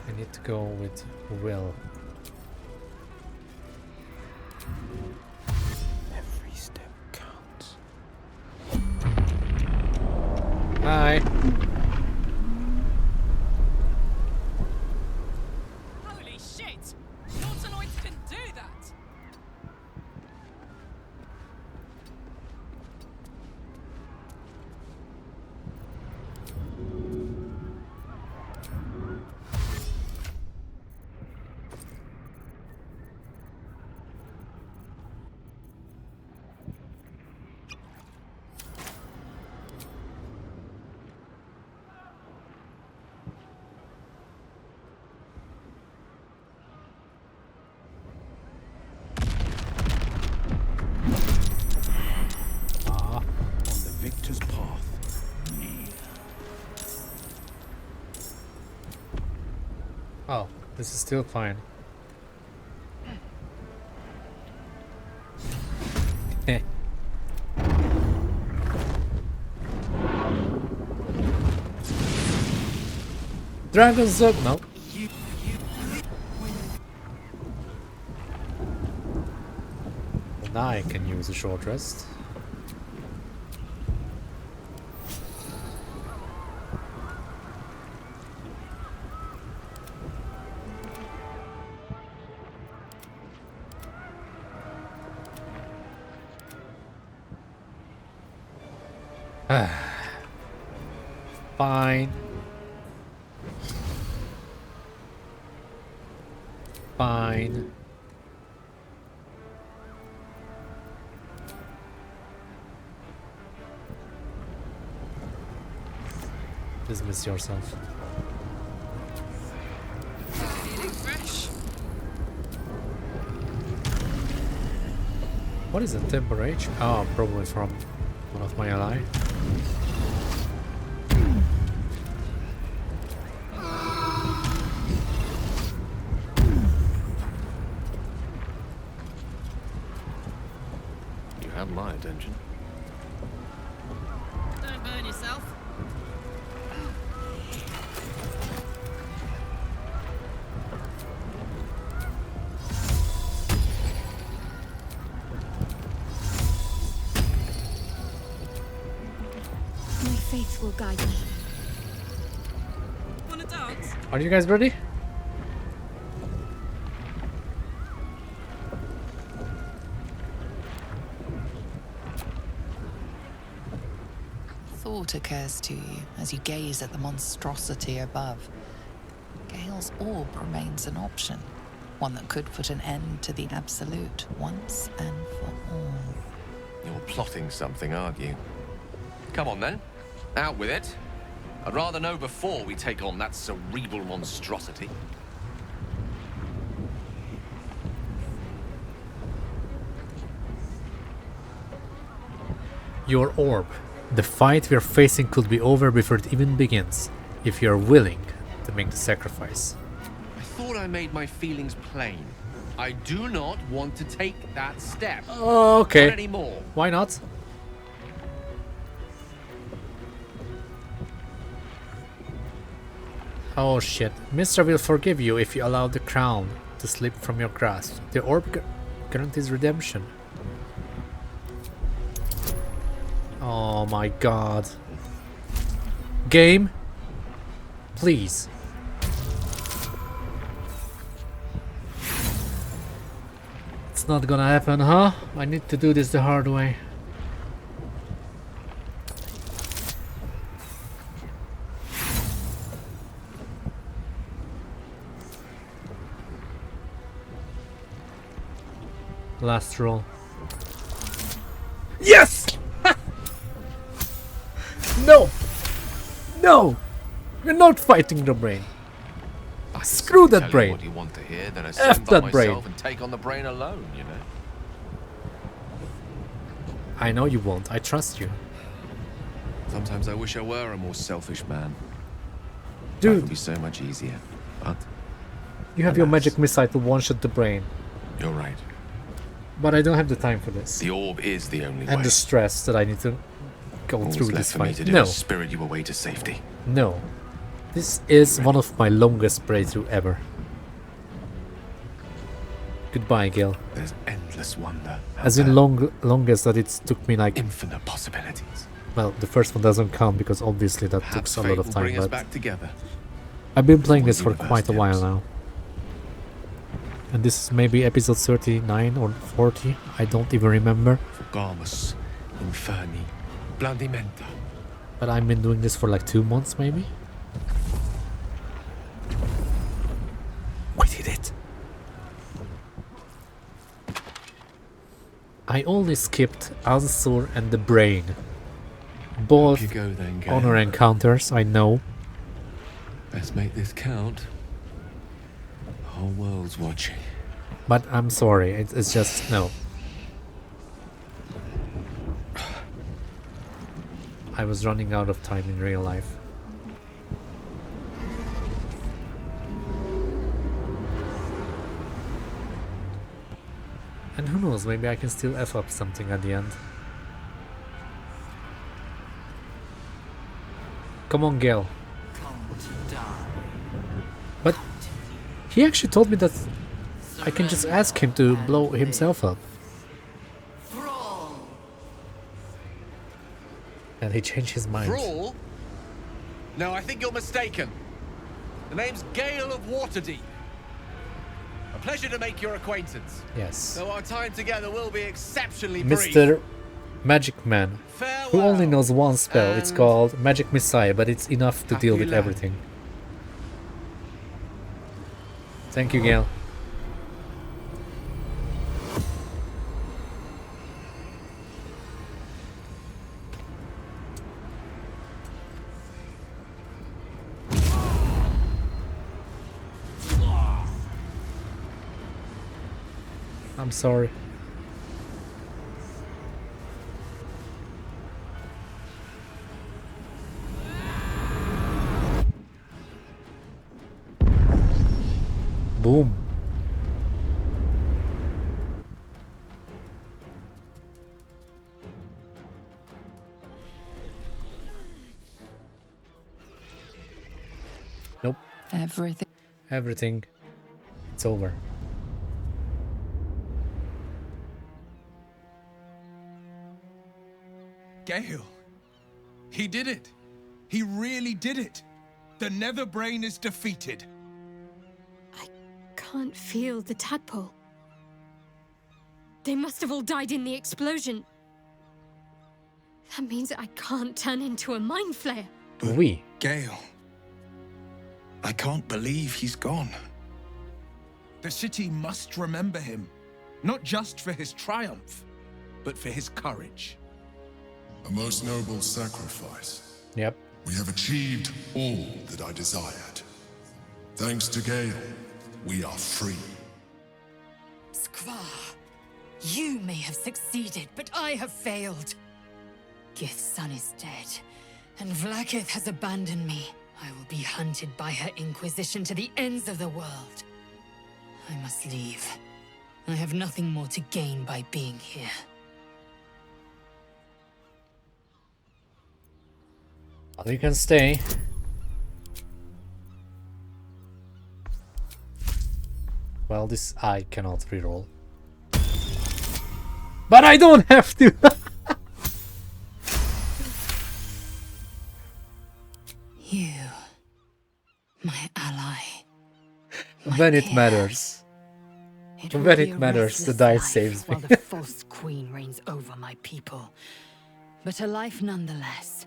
I need to go with Will. Every step counts. Hi. Holy shit! Nautiloids can do that! Victor's path. Oh, this is still fine. Heh. Dragon's up, no. Now I can use a short rest. Fine. Dismiss yourself. Feeling fresh? What is a temperature? Oh, probably from one of my ally. You have my attention. Don't burn yourself. My faith will guide me. Wanna dance? Are you guys ready? Thought occurs to you as you gaze at the monstrosity above. Gale's orb remains an option, one that could put an end to the absolute once and for all. You're plotting something, aren't you? Come on then, out with it. I'd rather know before we take on that cerebral monstrosity. Your orb. The fight we're facing could be over before it even begins, if you're willing to make the sacrifice. I thought I made my feelings plain. I do not want to take that step. Oh, okay. Not anymore. Why not? Oh shit. Mister will forgive you if you allow the crown to slip from your grasp. The orb guarantees redemption. Oh my god. Game? Please. It's not gonna happen, huh? I need to do this the hard way. Last roll. Yes! No! No! We're not fighting the brain. Screw that brain. What you want to hear, then I F stand by that brain. myself and take on the brain alone, you know. I know you won't. I trust you. Sometimes I wish I were a more selfish man. Dude. Life would be so much easier. But You have your magic missile to one-shot the brain. you're right. But I don't have the time for this. The orb is the only way. And the stress that I need to go All through that's this left for me fight. to do No. is spirit you away to safety. No. This is one of my longest playthrough ever. Goodbye, Gil. There's endless wonder. As in longest that it took me like infinite possibilities. Well, the first one doesn't count because obviously that Perhaps took a fate lot of will time. bring us But back together. I've been playing this for Universe quite a while now. And this is maybe episode 39 or 40. I don't even remember. Forgamus, Inferni, Blandimenta. But I've been doing this for like 2 months maybe. We did it. I only skipped Ansur and the Brain. Both you go then, Gale. honor encounters, I know. Let's make this count. The whole world's watching. But I'm sorry, it's just no. I was running out of time in real life. And who knows, maybe I can still F up something at the end. Come on, Gale. But he actually told me that I can just ask him to blow himself up. And he changed his mind. Brawl? No, I think you're mistaken. The name's Gale of Waterdeep. A pleasure to make your acquaintance. Yes. Though our time together will be exceptionally brief. Mr. Magic Man, who only knows one spell. It's called Magic Messiah, but it's enough to deal with Happy land. everything. Thank you, Gale. I'm sorry. Boom. Nope. Everything. It's over. Gale. He did it. He really did it. The Netherbrain is defeated. Can't feel the tadpole. They must have all died in the explosion. That means I can't turn into a Mind Flayer. Oui. Gale. I can't believe he's gone. The city must remember him. Not just for his triumph, but for his courage. A most noble sacrifice. Yep. We have achieved all that I desired. Thanks to Gale, we are free. Squaw, you may have succeeded, but I have failed. Gith's son is dead, and Vlaakith has abandoned me. I will be hunted by her Inquisition to the ends of the world. I must leave. I have nothing more to gain by being here. Well, you can stay. Well, this I cannot reroll. But I don't have to! You, my ally. When it matters. When it matters, the dice saves me. While the false queen reigns over my people. But a life nonetheless,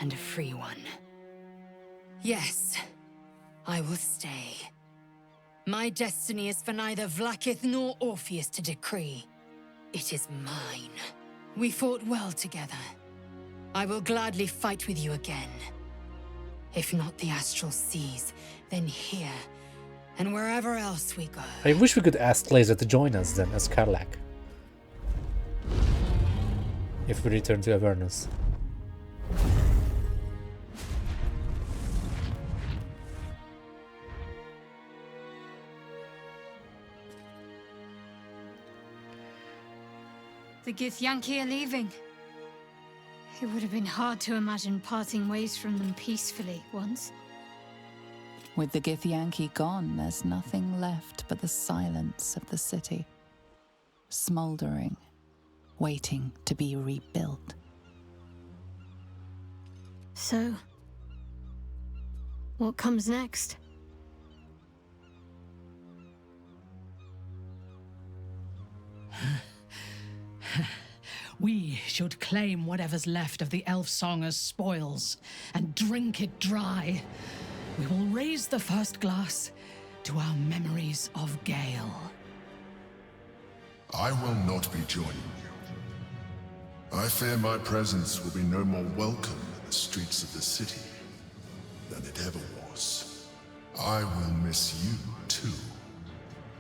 and a free one. Yes, I will stay. My destiny is for neither Vlaakith nor Orpheus to decree. It is mine. We fought well together. I will gladly fight with you again. If not the astral seas, then here, and wherever else we go. I wish we could ask Lae'zel to join us then as Karlach. If we return to Avernus. The Githyanki are leaving. It would have been hard to imagine parting ways from them peacefully once. With the Githyanki gone, there's nothing left but the silence of the city. Smouldering, waiting to be rebuilt. So, what comes next? We should claim whatever's left of the elf song as spoils and drink it dry. We will raise the first glass to our memories of Gale. I will not be joining you. I fear my presence will be no more welcome in the streets of the city than it ever was. I will miss you too.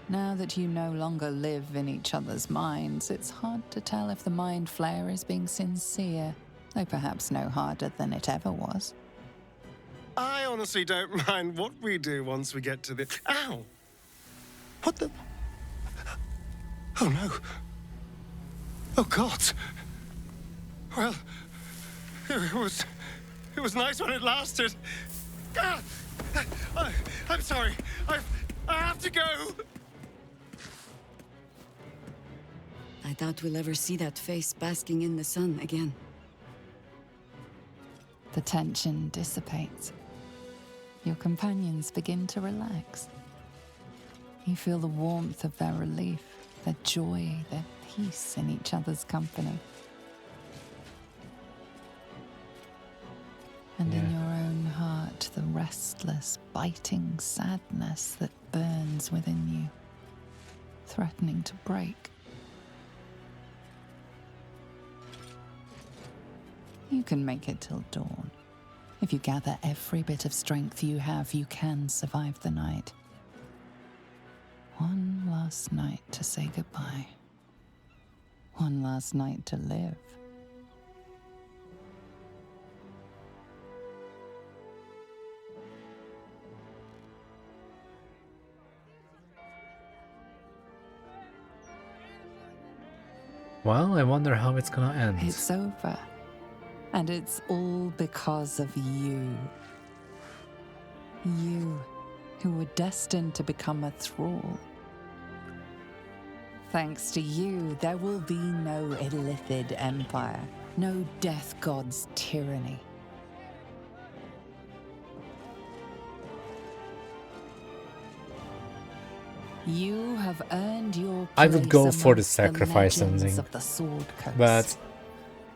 Now that you no longer live in each other's minds, it's hard to tell if the Mind Flayer is being sincere, though perhaps no harder than it ever was. I honestly don't mind what we do once we get to the... Ow! What the... Oh no. Oh God. Well, it was nice when it lasted. Ah! I'm sorry. I have to go. I doubt we'll ever see that face basking in the sun again. The tension dissipates. Your companions begin to relax. You feel the warmth of their relief, their joy, their peace in each other's company. And in your own heart, the restless, biting sadness that burns within you, threatening to break. You can make it till dawn. If you gather every bit of strength you have, you can survive the night. One last night to say goodbye. One last night to live. Well, I wonder how it's gonna end. It's over. And it's all because of you. You, who were destined to become a thrall. Thanks to you, there will be no Illithid empire, no death god's tyranny. You have earned your place I would go for the amongst sacrifice legends ending, of the Sword Coast. but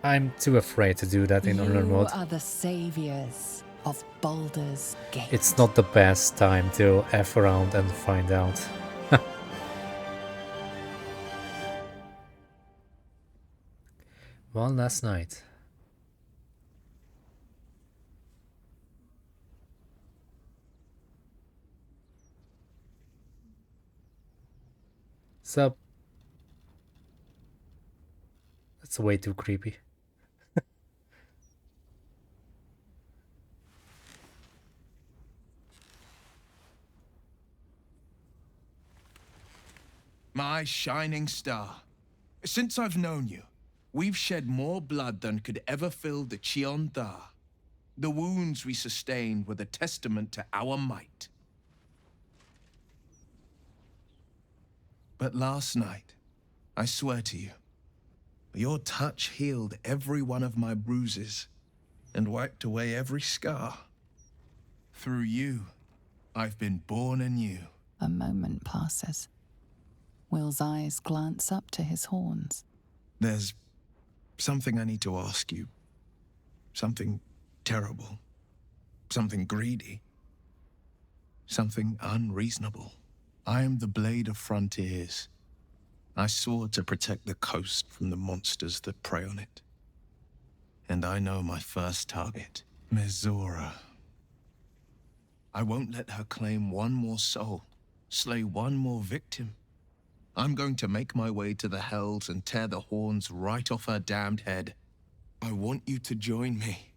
I'm too afraid to do that in normal mode. You are the saviors of Baldur's Gate. It's not the best time to F around and find out. One last night. Sup? That's way too creepy. My shining star. Since I've known you, we've shed more blood than could ever fill the Cheon Thar. The wounds we sustained were the testament to our might. But last night, I swear to you, your touch healed every one of my bruises and wiped away every scar. Through you, I've been born anew. A moment passes. Will's eyes glance up to his horns. There's something I need to ask you. Something terrible. Something greedy. Something unreasonable. I am the Blade of Frontiers. I swore to protect the coast from the monsters that prey on it. And I know my first target, Mizora. I won't let her claim one more soul, slay one more victim. I'm going to make my way to the Hells and tear the horns right off her damned head. I want you to join me.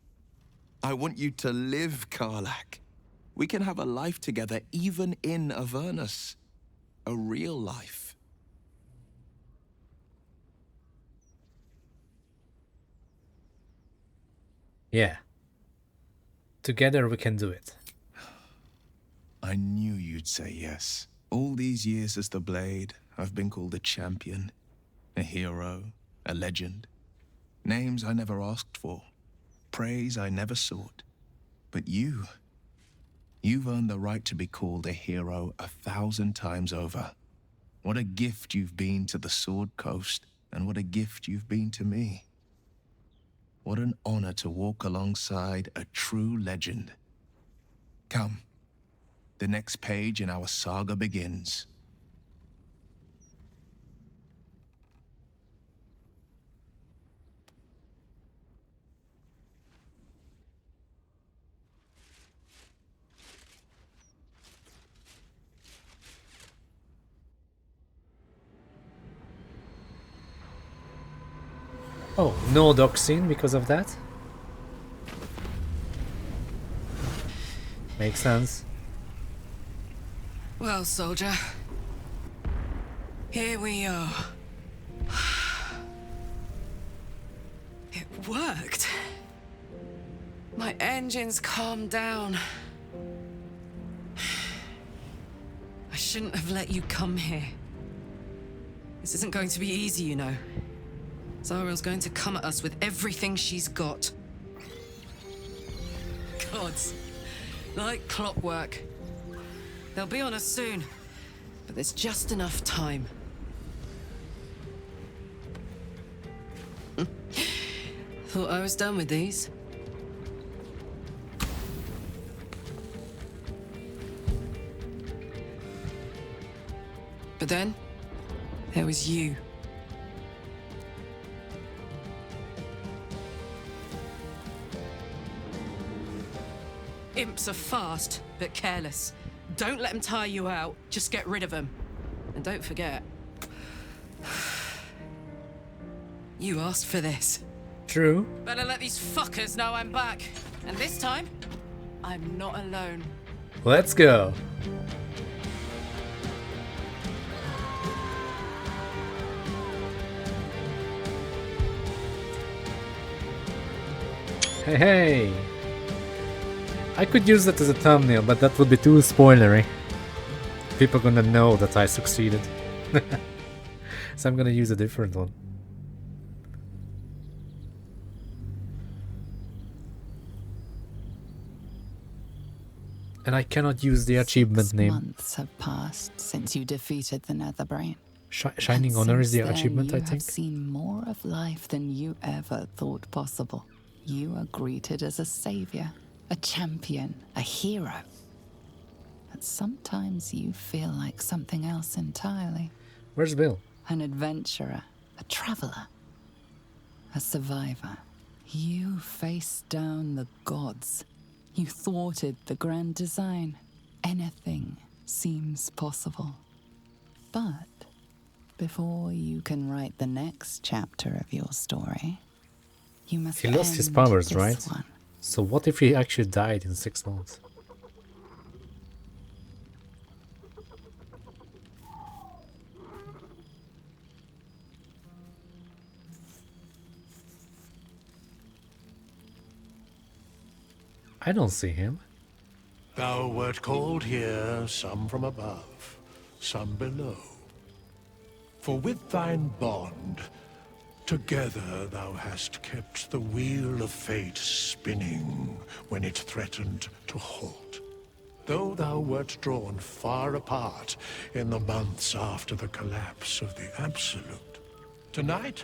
I want you to live, Karlach. We can have a life together even in Avernus. A real life. Yeah. Together we can do it. I knew you'd say yes. All these years as the Blade, I've been called a champion, a hero, a legend. Names I never asked for, praise I never sought. But you've earned the right to be called a hero 1,000 times over. What a gift you've been to the Sword Coast, and what a gift you've been to me. What an honor to walk alongside a true legend. Come, the next page in our saga begins. Oh, no dock scene because of that? Makes sense. Well, soldier, here we are. It worked. My engines calmed down. I shouldn't have let you come here. This isn't going to be easy, you know. Zariel's going to come at us with everything she's got. Gods, like clockwork. They'll be on us soon, but there's just enough time. Thought I was done with these. But then, there was you. Imps are fast, but careless. Don't let them tire you out, just get rid of them. And don't forget, you asked for this. True. Better let these fuckers know I'm back. And this time, I'm not alone. Let's go. Hey, hey. I could use that as a thumbnail, but that would be too spoilery. People are gonna know that I succeeded. So I'm gonna use a different one. And I cannot use the achievement 6 name. months have passed since you defeated the Netherbrain. Shining Honor is the Since then, achievement, I you think. have seen more of life than you ever thought possible. You are greeted as a savior, a champion, a hero. But sometimes you feel like something else entirely. Where's Bill? An adventurer, a traveler, a survivor. You faced down the gods. You thwarted the grand design. Anything seems possible. But before you can write the next chapter of your story, you must He lost his end powers, this right? one. So what if he actually died in 6 months? I don't see him. Thou wert called here, some from above, some below. For with thine bond, together thou hast kept the wheel of fate spinning when it threatened to halt. Though thou wert drawn far apart in the months after the collapse of the Absolute, tonight,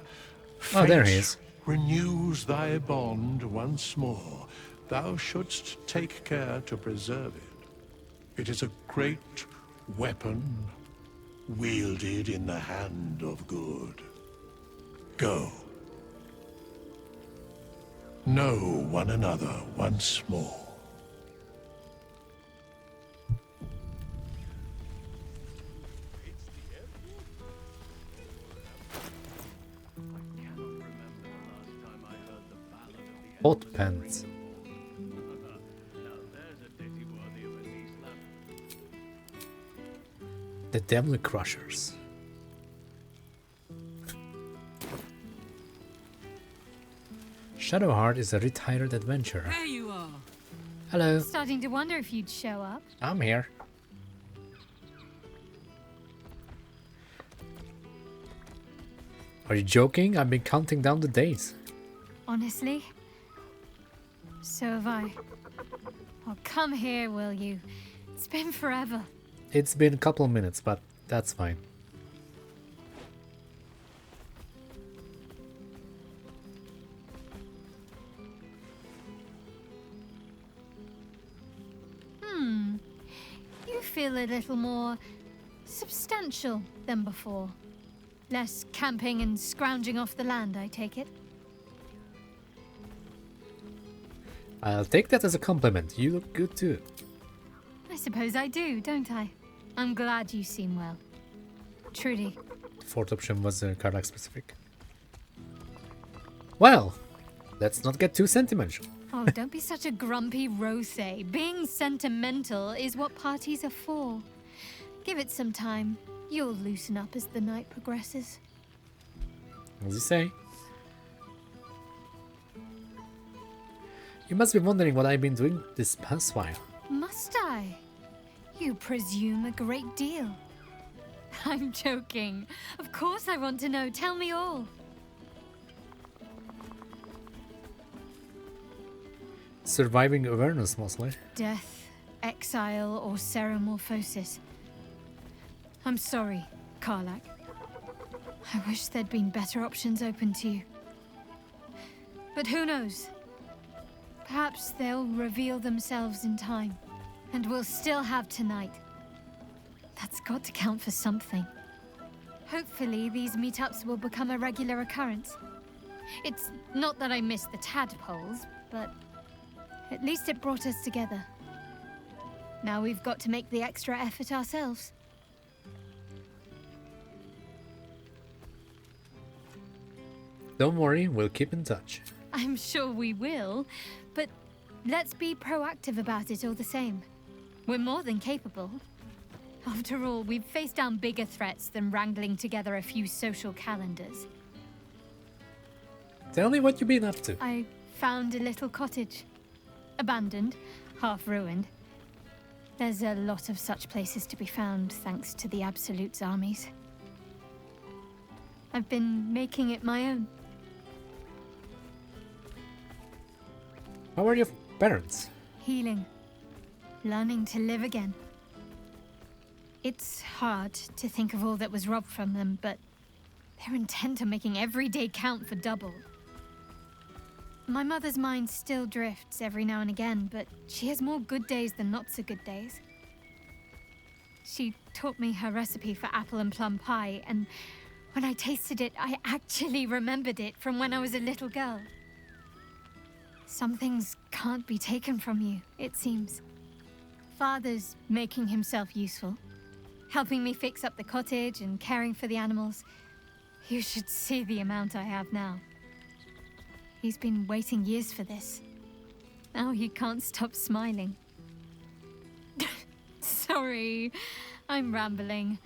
Oh, there fate he is. renews thy bond once more. Thou shouldst take care to preserve it. It is a great weapon, wielded in the hand of good. Go. Know one another once more. Hot pants. The Devil Crushers. Shadowheart is a retired adventurer. There you are. Hello. Starting to wonder if you'd show up. I'm here. Are you joking? I've been counting down the days. Honestly? So have I. Oh, come here, will you? It's been forever. It's been a couple of minutes, but that's fine. You feel a little more substantial than before. Less camping and scrounging off the land, I take it. I'll take that as a compliment. You look good too. I suppose I do, don't I? I'm glad you seem well. Trudy. The fourth option was Karlach specific. Well, let's not get too sentimental. Oh, don't be such a grumpy rose. Being sentimental is what parties are for. Give it some time. You'll loosen up as the night progresses. As you say. You must be wondering what I've been doing this past while. Must I? You presume a great deal. I'm joking. Of course I want to know. Tell me all. Surviving awareness, mostly. Death, exile, or ceremorphosis. I'm sorry, Karlach. I wish there'd been better options open to you. But who knows? Perhaps they'll reveal themselves in time, and we'll still have tonight. That's got to count for something. Hopefully, these meetups will become a regular occurrence. It's not that I miss the tadpoles, but at least it brought us together. Now we've got to make the extra effort ourselves. Don't worry, we'll keep in touch. I'm sure we will, but let's be proactive about it all the same. We're more than capable. After all, we've faced down bigger threats than wrangling together a few social calendars. Tell me what you've been up to. I found a little cottage. Abandoned, half ruined. There's a lot of such places to be found thanks to the Absolute's armies. I've been making it my own. How are your parents? Healing. Learning to live again. It's hard to think of all that was robbed from them, but they're intent on making every day count for double. My mother's mind still drifts every now and again, but she has more good days than not so good days. She taught me her recipe for apple and plum pie, and when I tasted it, I actually remembered it from when I was a little girl. Some things can't be taken from you, it seems. Father's making himself useful, helping me fix up the cottage and caring for the animals. You should see the amount I have now. He's been waiting years for this. Now he can't stop smiling. Sorry, I'm rambling.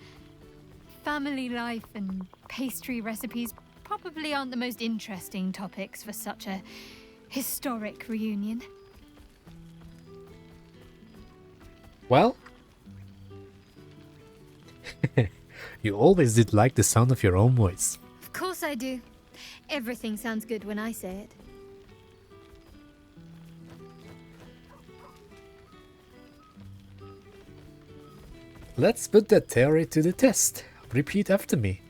Family life and pastry recipes probably aren't the most interesting topics for such a historic reunion. Well, you always did like the sound of your own voice. Of course I do. Everything sounds good when I say it. Let's put that theory to the test. Repeat after me.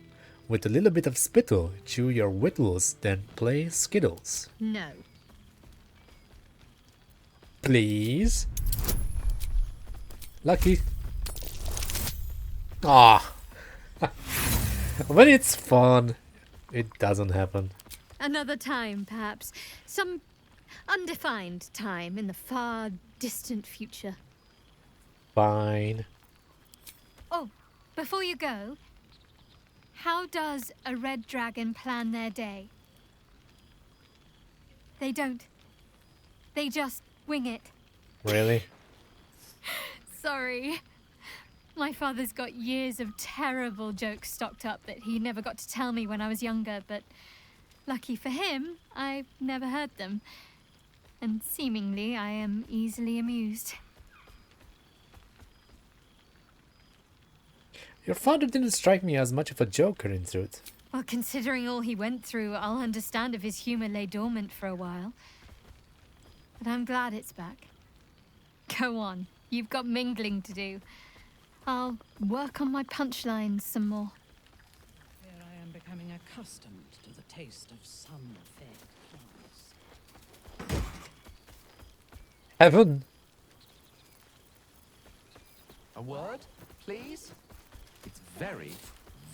With a little bit of spittle, chew your whittles, then play Skittles. No. Please? Lucky. Ah. When it's fun, it doesn't happen. Another time, perhaps. Some undefined time in the far distant future. Fine. Oh, before you go, how does a red dragon plan their day? They don't. They just wing it. Really? Sorry. My father's got years of terrible jokes stocked up that he never got to tell me when I was younger, but lucky for him, I've never heard them. And seemingly, I am easily amused. Your father didn't strike me as much of a joker, in truth. Well, considering all he went through, I'll understand if his humor lay dormant for a while. But I'm glad it's back. Go on, you've got mingling to do. I'll work on my punchlines some more. Here I am becoming accustomed to the taste of sun-fed plants. Heaven! A word, please? It's very,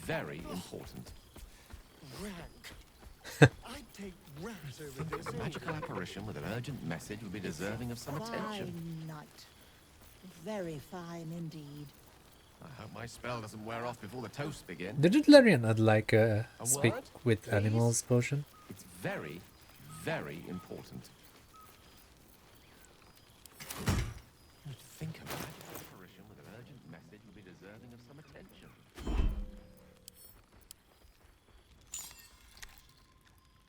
very important. Rank. I'd take rank over this. A magical apparition with an urgent message would be deserving of some attention. Fine night. Very fine indeed. I hope my spell doesn't wear off before the toast begin. Didn't Larian add like a speak word, with please? animals potion? It's very, very important. Think about it. An apparition with an urgent message would be deserving of some attention.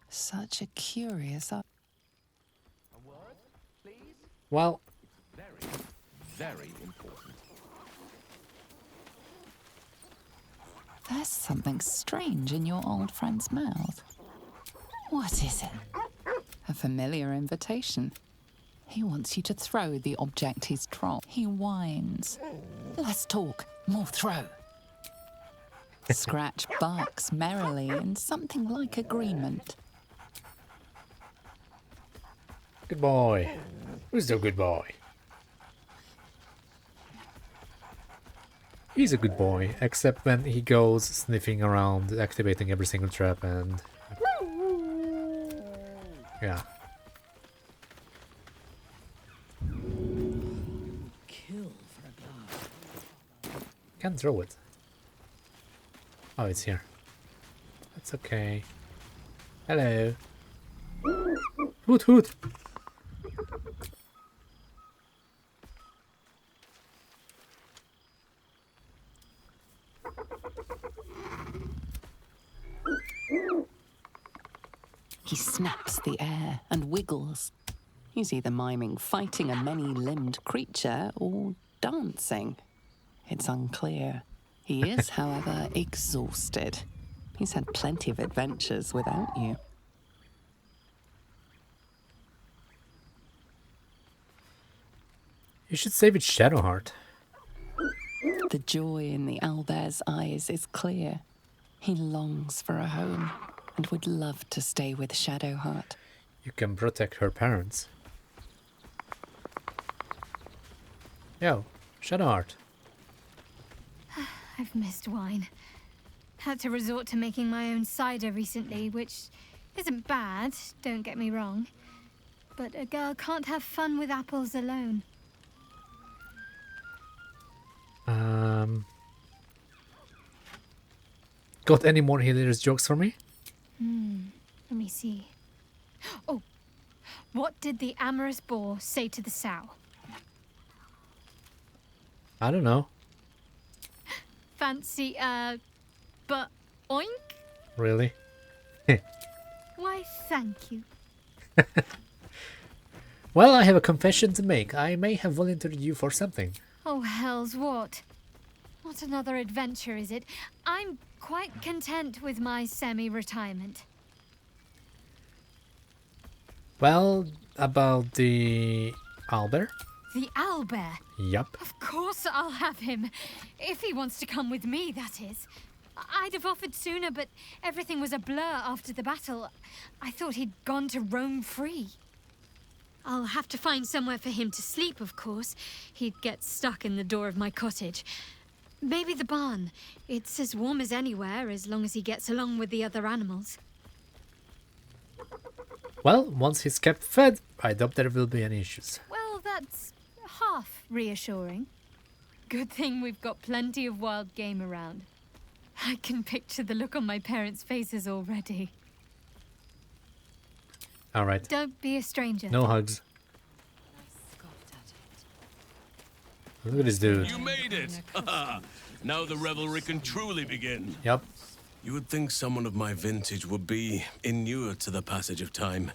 Such a curious... A word, please? Well... Very, very important. There's something strange in your old friend's mouth. What is it? A familiar invitation. He wants you to throw the object he's dropped. He whines. Less talk, more throw. Scratch barks merrily in something like agreement. Good boy. Who's the good boy? He's a good boy, except when he goes sniffing around, activating every single trap and... yeah. Kill for a glass. Can't throw it. Oh, it's here. That's okay. Hello. Hoot hoot. He snaps the air and wiggles. He's either miming fighting a many-limbed creature or dancing. It's unclear. He is, however, exhausted. He's had plenty of adventures without you. You should save it Shadowheart. The joy in the owlbear's eyes is clear. He longs for a home and would love to stay with Shadowheart. You can protect her parents. Yo, Shadowheart. I've missed wine. Had to resort to making my own cider recently, which isn't bad, don't get me wrong. But a girl can't have fun with apples alone. Got any more hilarious jokes for me? Let me see. Oh, what did the amorous boar say to the sow? I don't know. Fancy, but oink? Really? Why, thank you. Well, I have a confession to make. I may have volunteered you for something. Oh, hell's what? Not another adventure, is it? I'm quite content with my semi-retirement. Well, about the owlbear? The owlbear? Yup. Of course I'll have him. If he wants to come with me, that is. I'd have offered sooner, but everything was a blur after the battle. I thought he'd gone to roam free. I'll have to find somewhere for him to sleep, of course. He'd get stuck in the door of my cottage. Maybe the barn. It's as warm as anywhere, as long as he gets along with the other animals. Well, once he's kept fed, I doubt there will be any issues. Well, that's half reassuring. Good thing we've got plenty of wild game around. I can picture the look on my parents' faces already. Alright. Don't be a stranger. No hugs. Look at this dude. You made it! Now the revelry can truly begin. Yep. You would think someone of my vintage would be inured to the passage of time.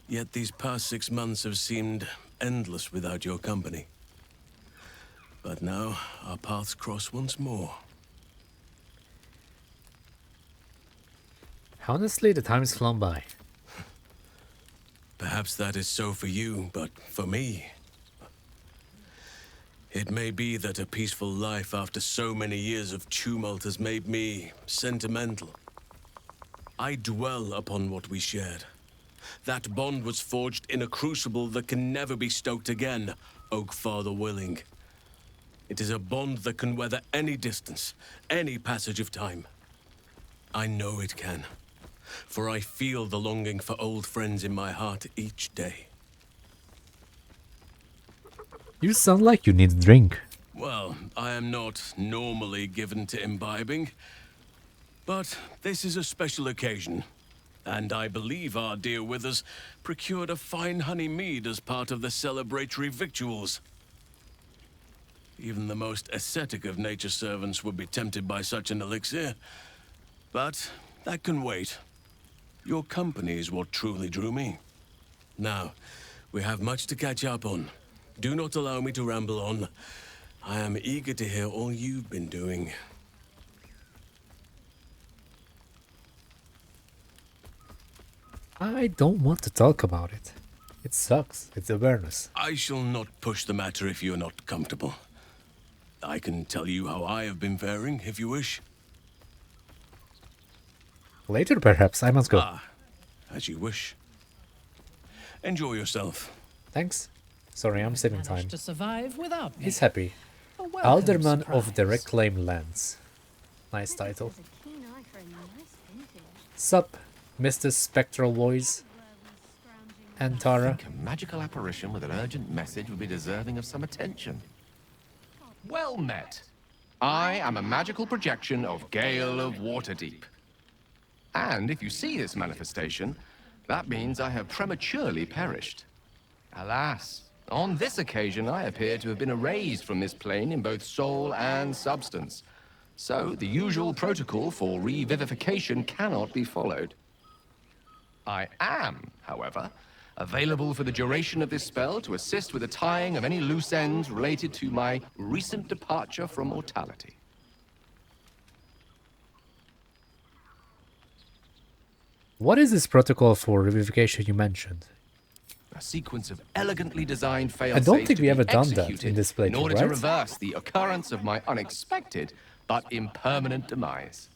Yet these past 6 months have seemed endless without your company. But now our paths cross once more. Honestly, the time has flown by. Perhaps that is so for you, but for me... It may be that a peaceful life after so many years of tumult has made me sentimental. I dwell upon what we shared. That bond was forged in a crucible that can never be stoked again, Oak Father willing. It is a bond that can weather any distance, any passage of time. I know it can, for I feel the longing for old friends in my heart each day. You sound like you need a drink. Well, I am not normally given to imbibing, but this is a special occasion, and I believe our dear Withers procured a fine honey mead as part of the celebratory victuals. Even the most ascetic of nature's servants would be tempted by such an elixir, but that can wait. Your company is what truly drew me. Now, we have much to catch up on. Do not allow me to ramble on. I am eager to hear all you've been doing. I don't want to talk about it. It sucks. It's awareness. I shall not push the matter if you're not comfortable. I can tell you how I have been faring, if you wish. Later, perhaps. I must go. As you wish. Enjoy yourself. Thanks. Sorry, I'm saving Managed time. to survive without me. He's happy. A welcome Alderman of surprise. the Reclaimed Lands. Nice title. Sup, Mr. Spectral Voice. And Tara. A magical apparition with an urgent message would be deserving of some attention. Well met. I am a magical projection of Gale of Waterdeep. And if you see this manifestation, that means I have prematurely perished. Alas, on this occasion I appear to have been erased from this plane in both soul and substance. So the usual protocol for revivification cannot be followed. I am, however, available for the duration of this spell to assist with the tying of any loose ends related to my recent departure from mortality. What is this protocol for revivification you mentioned? A sequence of elegantly designed fail-safes I don't think we to ever be done that executed in this playthrough, in order right? to reverse the occurrence of my unexpected but impermanent demise.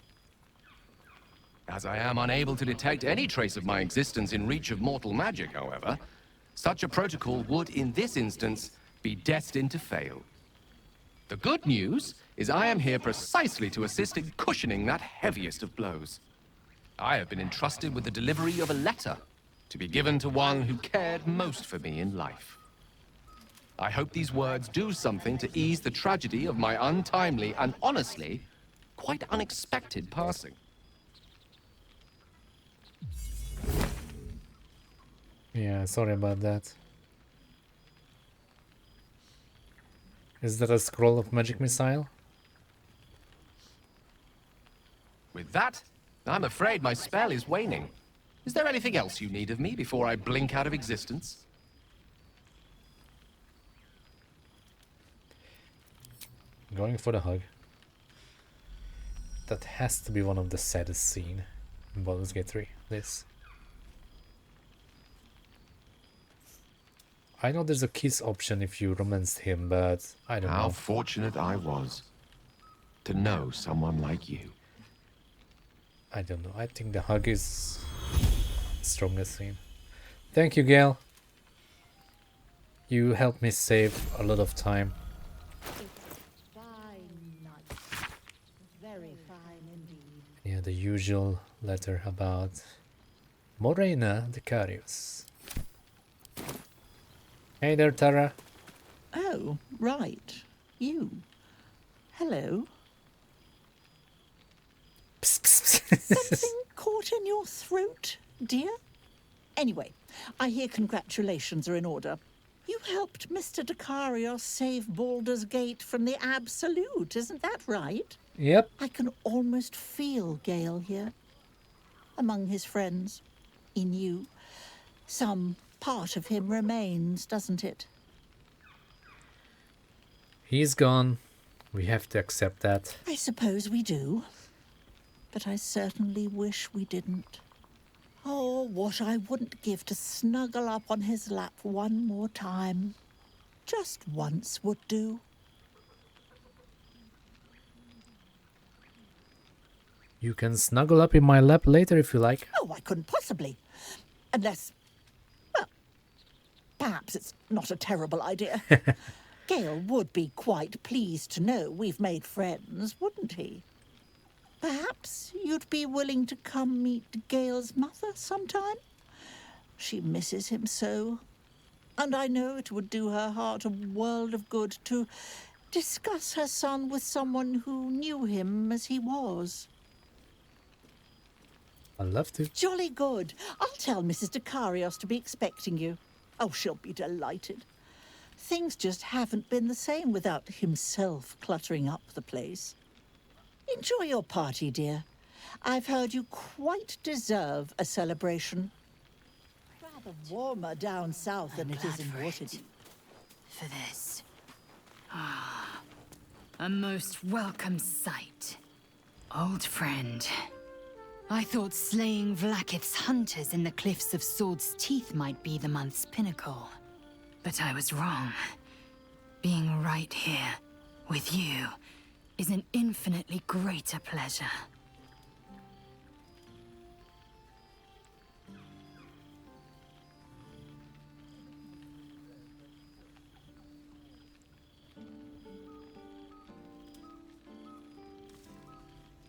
As I am unable to detect any trace of my existence in reach of mortal magic, however, such a protocol would, in this instance, be destined to fail. The good news is I am here precisely to assist in cushioning that heaviest of blows. I have been entrusted with the delivery of a letter to be given to one who cared most for me in life. I hope these words do something to ease the tragedy of my untimely and, honestly, quite unexpected passing. Yeah, sorry about that. Is that a scroll of magic missile? With that, I'm afraid my spell is waning. Is there anything else you need of me before I blink out of existence? Going for the hug. That has to be one of the saddest scenes in Baldur's Gate 3. This. I know there's a kiss option if you romanced him, but I don't know. How fortunate I was to know someone like you. I don't know. I think the hug is the strongest scene. Thank you, Gale. You helped me save a lot of time. Very fine indeed. Yeah, the usual letter about Morena Decarius. Hey there, Tara. Oh, right. You. Hello. Something caught in your throat, dear? Anyway, I hear congratulations are in order. You helped Mr. Decarius save Baldur's Gate from the Absolute, isn't that right? Yep. I can almost feel Gale here. Among his friends. In you. Some part of him remains, doesn't it? He's gone. We have to accept that. I suppose we do. But I certainly wish we didn't. Oh, what I wouldn't give to snuggle up on his lap one more time. Just once would do. You can snuggle up in my lap later if you like. Oh, I couldn't possibly. Unless, well, perhaps it's not a terrible idea. Gale would be quite pleased to know we've made friends, wouldn't he? Perhaps you'd be willing to come meet Gale's mother sometime? She misses him so. And I know it would do her heart a world of good to discuss her son with someone who knew him as he was. I'd love to. Jolly good. I'll tell Mrs. Decarius to be expecting you. Oh, she'll be delighted. Things just haven't been the same without himself cluttering up the place. Enjoy your party, dear. I've heard you quite deserve a celebration. Rather warmer down south than it is in Waterdeep. For this. Ah, a most welcome sight. Old friend. I thought slaying Vlaakith's hunters in the cliffs of Sword's Teeth might be the month's pinnacle. But I was wrong. Being right here, with you, is an infinitely greater pleasure.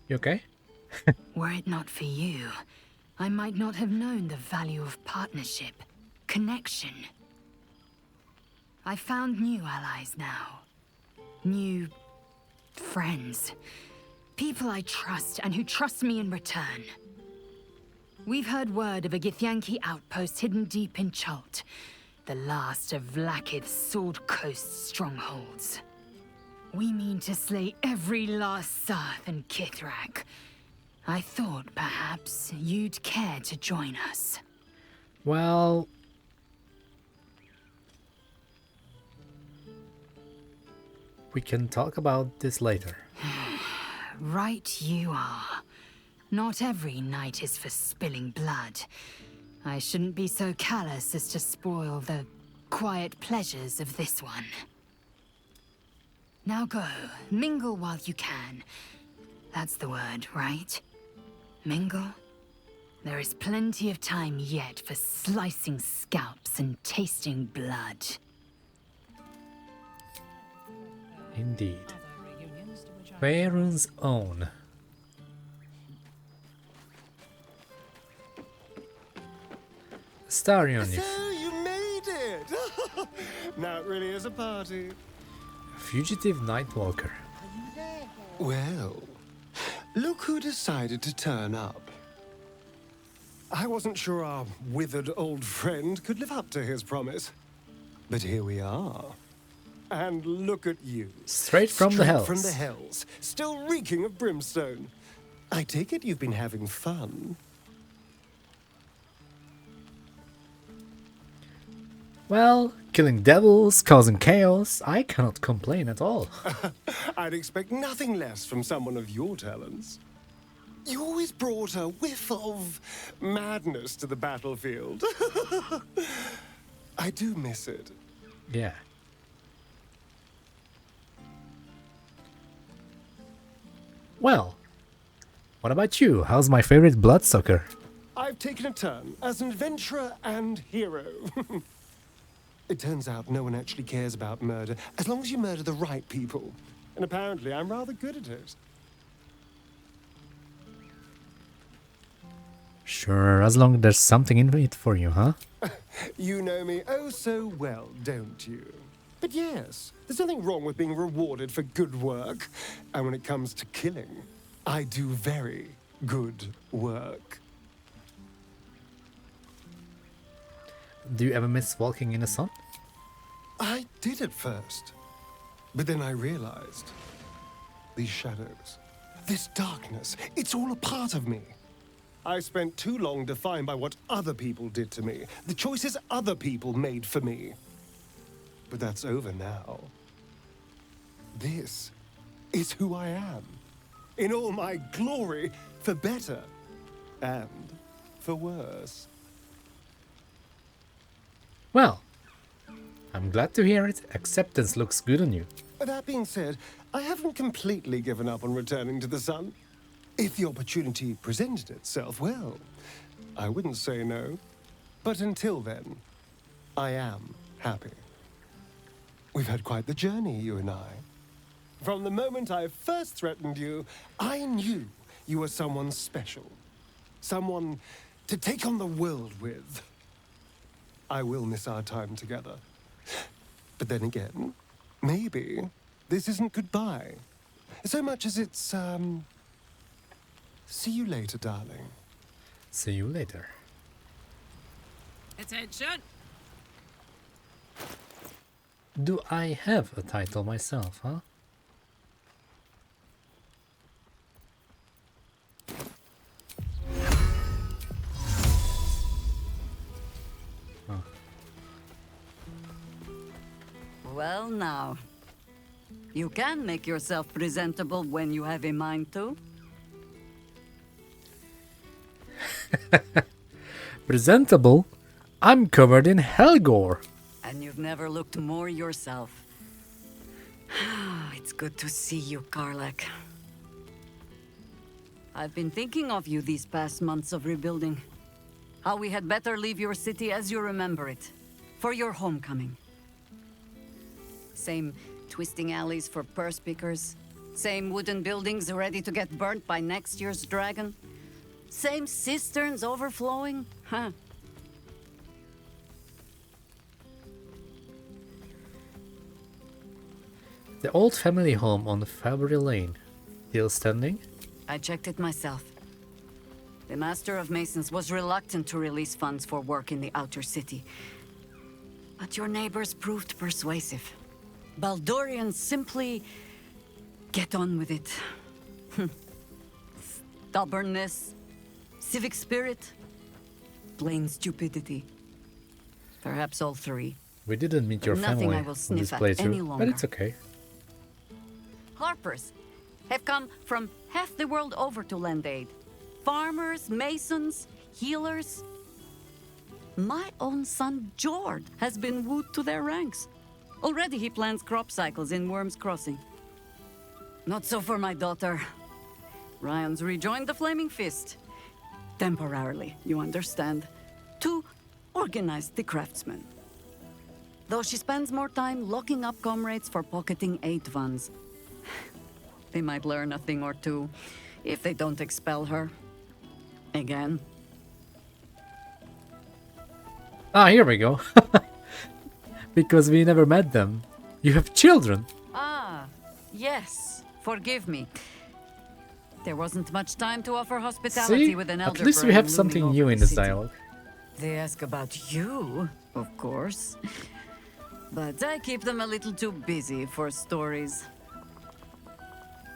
You okay? Were it not for you, I might not have known the value of partnership, connection. I found new allies now. New friends. People I trust and who trust me in return. We've heard word of a Githyanki outpost hidden deep in Chult, the last of Vlaakith's Sword Coast strongholds. We mean to slay every last Sarth and Kith'rak. I thought perhaps you'd care to join us. Well... we can talk about this later. Right you are. Not every night is for spilling blood. I shouldn't be so callous as to spoil the quiet pleasures of this one. Now go, mingle while you can. That's the word, right? Mingle? There is plenty of time yet for slicing scalps and tasting blood. Indeed. Faerun's own. Starion. So you made it! Now it really is a party. Fugitive Nightwalker. Well, look who decided to turn up. I wasn't sure our withered old friend could live up to his promise. But here we are. And look at you. Straight from the hells. From the hells. Still reeking of brimstone. I take it you've been having fun. Well, killing devils, causing chaos, I cannot complain at all. I'd expect nothing less from someone of your talents. You always brought a whiff of madness to the battlefield. I do miss it. Yeah. Well, what about you? How's my favorite bloodsucker? I've taken a turn as an adventurer and hero. It turns out no one actually cares about murder, as long as you murder the right people. And apparently I'm rather good at it. Sure, as long as there's something in it for you, huh? You know me oh so well, don't you? But yes, there's nothing wrong with being rewarded for good work. And when it comes to killing, I do very good work. Do you ever miss walking in the sun? I did at first. But then I realized these shadows, this darkness, it's all a part of me. I spent too long defined by what other people did to me, the choices other people made for me. But that's over now. This is who I am, in all my glory, for better and for worse. Well, I'm glad to hear it. Acceptance looks good on you. That being said, I haven't completely given up on returning to the sun. If the opportunity presented itself, well, I wouldn't say no. But until then, I am happy. We've had quite the journey, you and I. From the moment I first threatened you, I knew you were someone special. Someone to take on the world with. I will miss our time together. But then again, maybe this isn't goodbye. So much as it's, see you later, darling. See you later. Attention! Do I have a title myself, huh? Well, now. You can make yourself presentable when you have a mind to. Presentable? I'm covered in Helgore. And you've never looked more yourself. It's good to see you, Karlach. I've been thinking of you these past months of rebuilding. How we had better leave your city as you remember it. For your homecoming. Same twisting alleys for purse pickers. Same wooden buildings ready to get burnt by next year's dragon. Same cisterns overflowing, huh? The old family home on Fabry Lane. Still standing? I checked it myself. The Master of Masons was reluctant to release funds for work in the outer city. But your neighbors proved persuasive. Baldurians simply get on with it. Stubbornness, civic spirit, plain stupidity. Perhaps all three. We didn't meet your Nothing family I will in sniff this at playthrough, any but longer. it's okay. Harpers have come from half the world over to lend aid. Farmers, masons, healers. My own son, Jord, has been wooed to their ranks. Already he plans crop cycles in Worm's Crossing. Not so for my daughter. Ryan's rejoined the Flaming Fist. Temporarily, you understand. To organize the craftsmen. Though she spends more time locking up comrades for pocketing aid funds. They might learn a thing or two if they don't expel her. Again. Ah, here we go. Because we never met them. You have children. Ah, yes. Forgive me. There wasn't much time to offer hospitality See? with an At elder least we brain have looming something over new the in this city. dialogue. They ask about you, of course. But I keep them a little too busy for stories.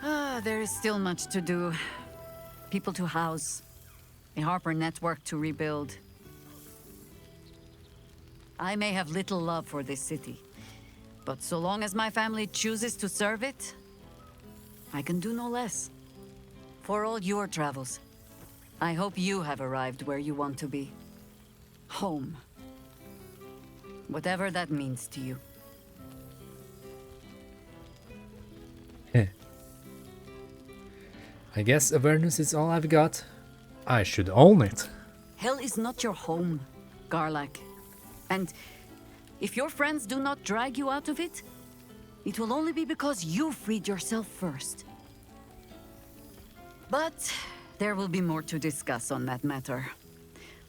Ah, there is still much to do. People to house. A Harper network to rebuild. I may have little love for this city. But so long as my family chooses to serve it, I can do no less. For all your travels, I hope you have arrived where you want to be. Home. Whatever that means to you. I guess awareness is all I've got. I should own it. Hell is not your home, Karlach. And if your friends do not drag you out of it, it will only be because you freed yourself first. But there will be more to discuss on that matter.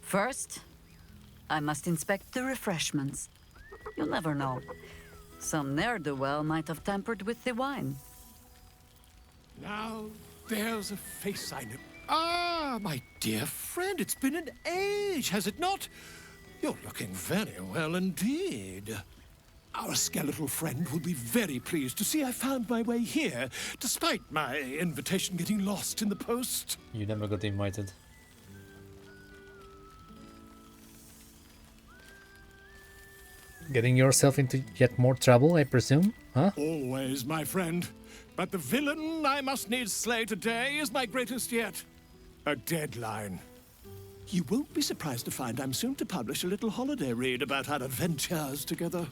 First, I must inspect the refreshments. You'll never know. Some ne'er-do-well might have tampered with the wine. Now, there's a face I know. Ah, my dear friend, it's been an age, has it not? You're looking very well indeed. Our skeletal friend will be very pleased to see I found my way here, despite my invitation getting lost in the post. You never got invited. Getting yourself into yet more trouble, I presume? Huh? Always, my friend. But the villain I must needs slay today is my greatest yet. A deadline. You won't be surprised to find I'm soon to publish a little holiday read about our adventures together.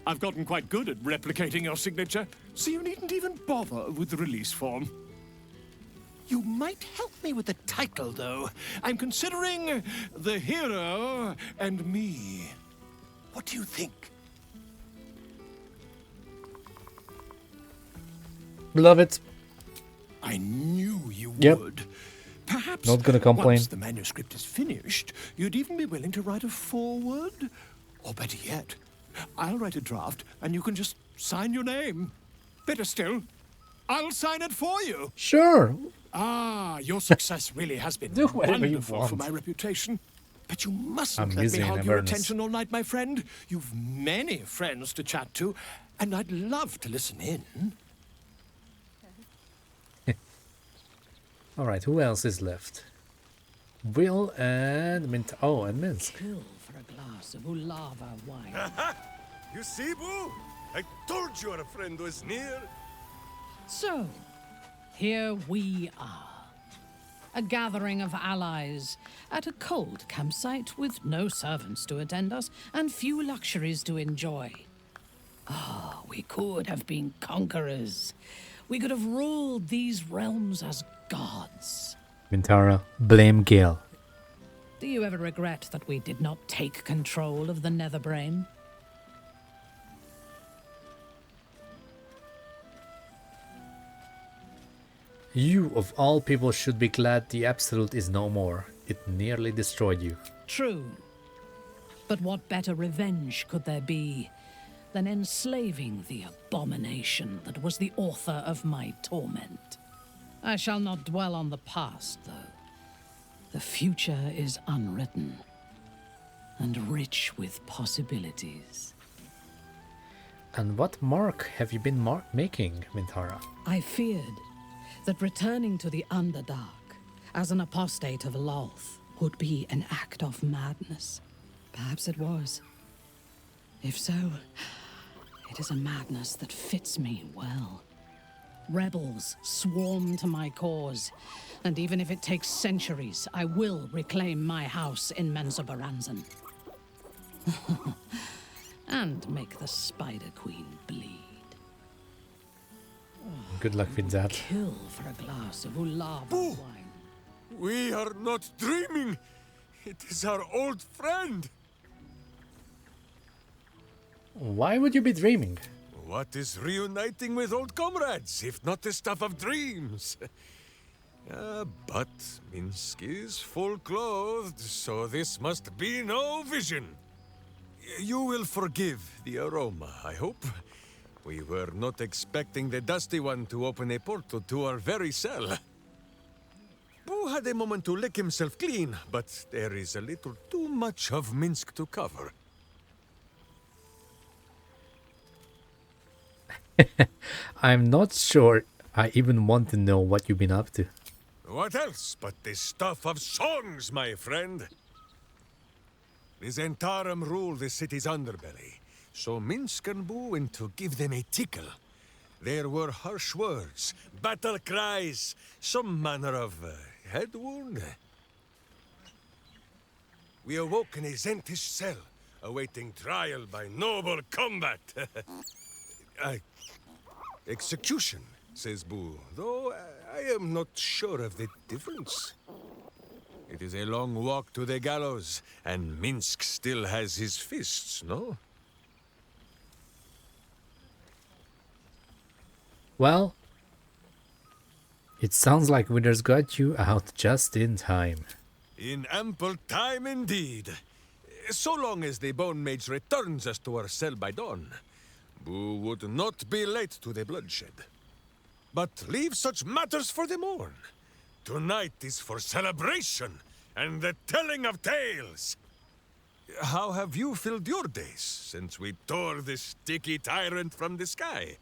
I've gotten quite good at replicating your signature, so you needn't even bother with the release form. You might help me with the title, though. I'm considering The Hero and Me. What do you think? Love it. I knew you Yep. would. Perhaps Not gonna complain. once the manuscript is finished, you'd even be willing to write a foreword? Or better yet, I'll write a draft and you can just sign your name. Better still, I'll sign it for you. Sure. Ah, your success really has been Do whatever you wonderful for want. my reputation. But you mustn't I'm let me busy in hog your awareness. attention all night, my friend. You've many friends to chat to, and I'd love to listen in. Alright, who else is left? Will and and Minsk. Kill for a glass of Ulava wine. You see, Boo? I told you our friend was near. So, here we are. A gathering of allies at a cold campsite with no servants to attend us and few luxuries to enjoy. Ah, we could have been conquerors. We could have ruled these realms as gods. Mintara, blame Gale. Do you ever regret that we did not take control of the Netherbrain? You, of all people, should be glad the Absolute is no more. It nearly destroyed you. True. But what better revenge could there be than enslaving the abomination that was the author of my torment? I shall not dwell on the past, though. The future is unwritten and rich with possibilities. And what mark have you been making, Mintara? I feared that returning to the Underdark as an apostate of Lolth would be an act of madness. Perhaps it was. If so, it is a madness that fits me well. Rebels swarm to my cause, and even if it takes centuries, I will reclaim my house in Menzoberranzan. And make the Spider Queen bleed. Good luck with that. Kill for a glass of Ulaba wine. We are not dreaming. It is our old friend. Why would you be dreaming? What is reuniting with old comrades, if not the stuff of dreams? But Minsk is full-clothed, so this must be no vision. You will forgive the aroma, I hope. We were not expecting the Dusty One to open a portal to our very cell. Boo had a moment to lick himself clean, but there is a little too much of Minsk to cover. I'm not sure I even want to know what you've been up to. What else but the stuff of songs, my friend? The Zentarum rule the city's underbelly, so Minsk and Boo went to give them a tickle. There were harsh words, battle cries, some manner of head wound. We awoke in a Zentish cell, awaiting trial by noble combat. Execution, says Boo, though I am not sure of the difference. It is a long walk to the gallows, and Minsk still has his fists, no? Well, it sounds like Withers got you out just in time. In ample time indeed. So long as the Bone Mage returns us to our cell by dawn, Boo would not be late to the bloodshed. But leave such matters for the morn. Tonight is for celebration and the telling of tales. How have you filled your days since we tore this sticky tyrant from the sky?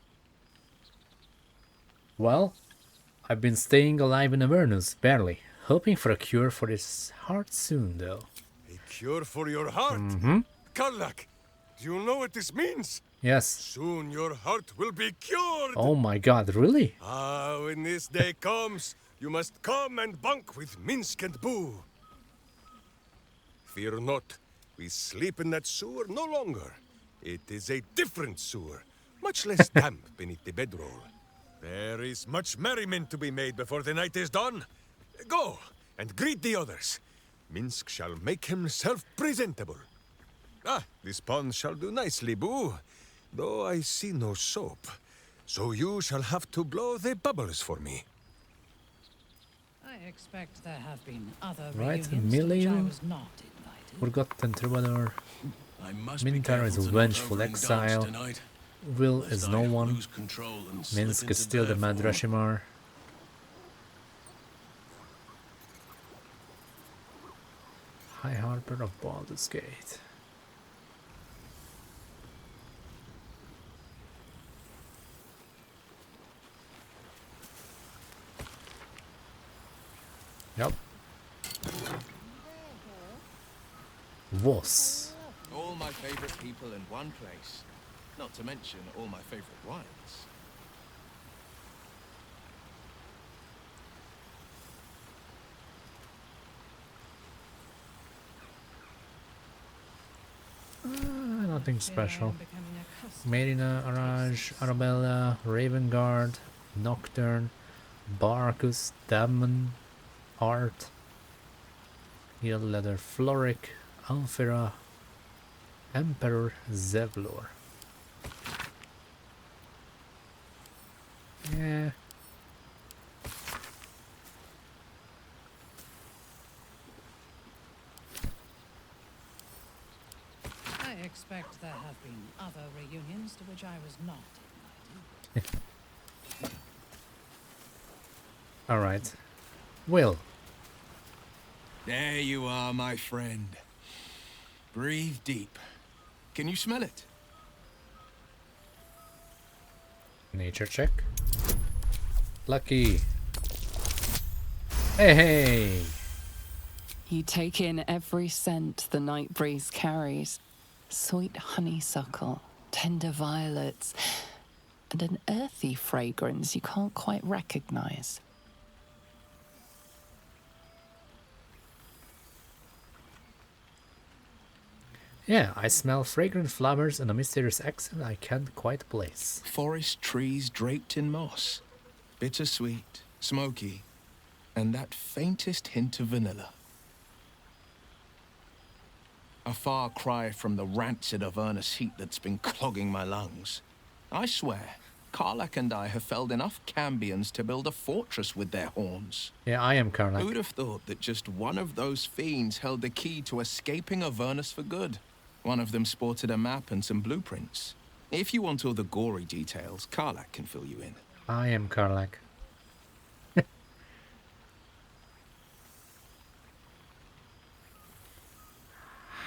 Well, I've been staying alive in Avernus, barely. Hoping for a cure for this heart soon, though. A cure for your heart? Karlach, do you know what this means? Yes. Soon your heart will be cured! Oh my god, really? When this day comes, you must come and bunk with Minsk and Boo. Fear not, we sleep in that sewer no longer. It is a different sewer, much less damp beneath the bedroll. There is much merriment to be made before the night is done. Go, and greet the others. Minsk shall make himself presentable. This pond shall do nicely, Boo. Though I see no soap, so you shall have to blow the bubbles for me. I expect there have been other Right, reunions to which I Milieu, was not invited. Forgotten Troubadour, Minotaur is a vengeful exile, Will is no one, Minsk is still the Mad Rashimar. High Harper of Baldur's Gate. Yep. Voss. All my favorite people in one place. Not to mention all my favorite wines. Nothing special. Marina, Araj, Arabella, Ravenguard, Nocturne, Barkus, Damon, Art, Heel Leather, Floric, Amphira, Emperor Zevlor. Yeah. I expect there have been other reunions to which I was not invited. Alright. Will. There you are, my friend. Breathe deep. Can you smell it? Nature check. Lucky. Hey, hey. You take in every scent the night breeze carries. Sweet honeysuckle, tender violets, and an earthy fragrance you can't quite recognize. Yeah, I smell fragrant flowers and a mysterious accent I can't quite place. Forest trees draped in moss. Bittersweet, smoky, and that faintest hint of vanilla. A far cry from the rancid Avernus heat that's been clogging my lungs. I swear, Karlach and I have felled enough cambions to build a fortress with their horns. Yeah, I am Karlach. Who'd have thought that just one of those fiends held the key to escaping Avernus for good? One of them sported a map and some blueprints. If you want all the gory details, Karlach can fill you in. I am Karlach.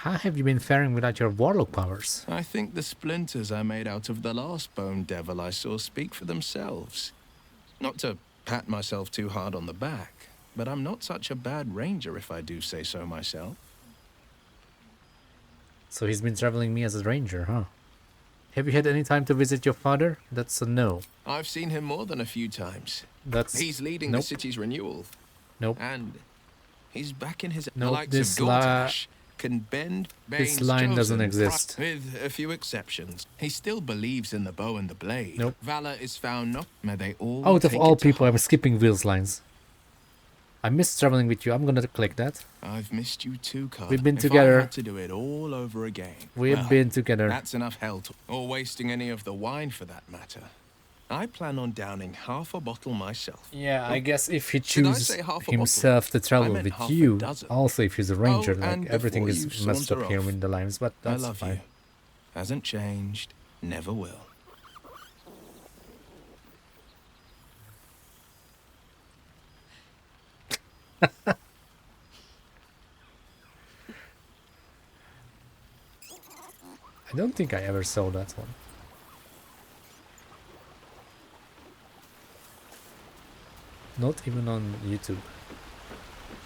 How have you been faring without your warlock powers? I think the splinters I made out of the last bone devil I saw speak for themselves. Not to pat myself too hard on the back, but I'm not such a bad ranger if I do say so myself. So he's been traveling me as a ranger, huh? Have you had any time to visit your father? That's a no. I've seen him more than a few times. He's leading the city's renewal. Nope. And he's back in his nope, likes of Gortash. Can bend this line doesn't exist. With a few exceptions. He still believes in the bow and the blade. Nope. Valor is found not. May they all out of take all it to people, heart. I'm skipping Will's lines. I miss traveling with you. I'm gonna click that. I've missed you too, Carl. We've been if together. I had to do it all over again. We've been together. That's enough hell to, or wasting any of the wine for that matter. I plan on downing half a bottle myself. Yeah, I guess if he Did I chooses say half a himself to bottle? I travel meant with half a you, dozen. also if he's a ranger, Oh, like and everything before is you messed up saunter here off, in the lines, but that's I love fine. you. Hasn't changed, never will. I don't think I ever saw that one. Not even on YouTube.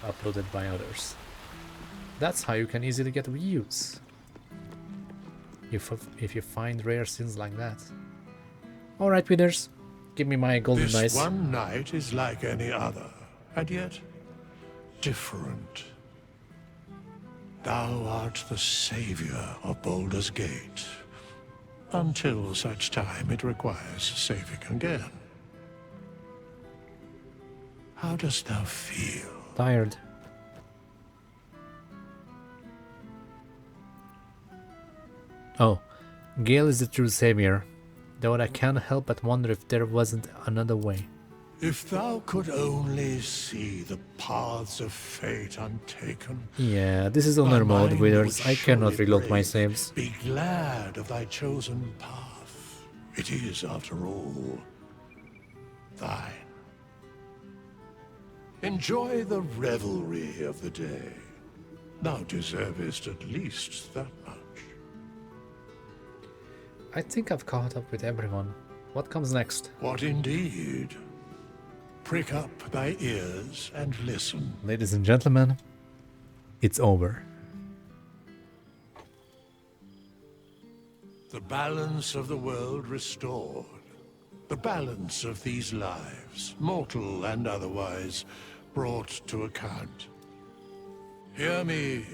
Uploaded by others. That's how you can easily get views. If you find rare scenes like that. Alright, winners. Give me my golden This dice. one night is like any other, and yet different. Thou art the savior of Baldur's Gate, until such time it requires saving again. How dost thou feel? Tired. Oh, Gale is the true savior, though I can't help but wonder if there wasn't another way. If thou could only see the paths of fate untaken. Yeah, this is honor mode, winners. I cannot reload my saves. Be glad of thy chosen path. It is, after all, thine. Enjoy the revelry of the day. Thou deservest at least that much. I think I've caught up with everyone. What comes next? What indeed? Prick up thy ears and listen. Ladies and gentlemen, it's over. The balance of the world restored. The balance of these lives, mortal and otherwise, brought to account. Hear me,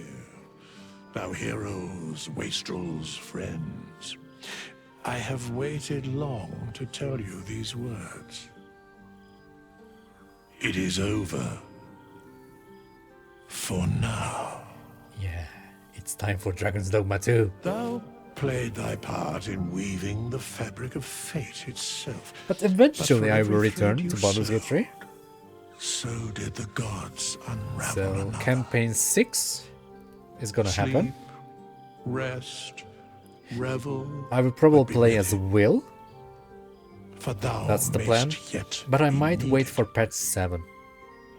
thou heroes, wastrels, friends. I have waited long to tell you these words. It is over. For now. Yeah, it's time for Dragon's Dogma 2. Thou played thy part in weaving the fabric of fate itself. But eventually for I will every return thread to you Baldur's Gate 3. So did the gods unravel So, another. campaign 6 is gonna happen. Rest, revel. I will probably play as Will. For thou That's the plan. mayst yet But I be might needed. wait for patch 7.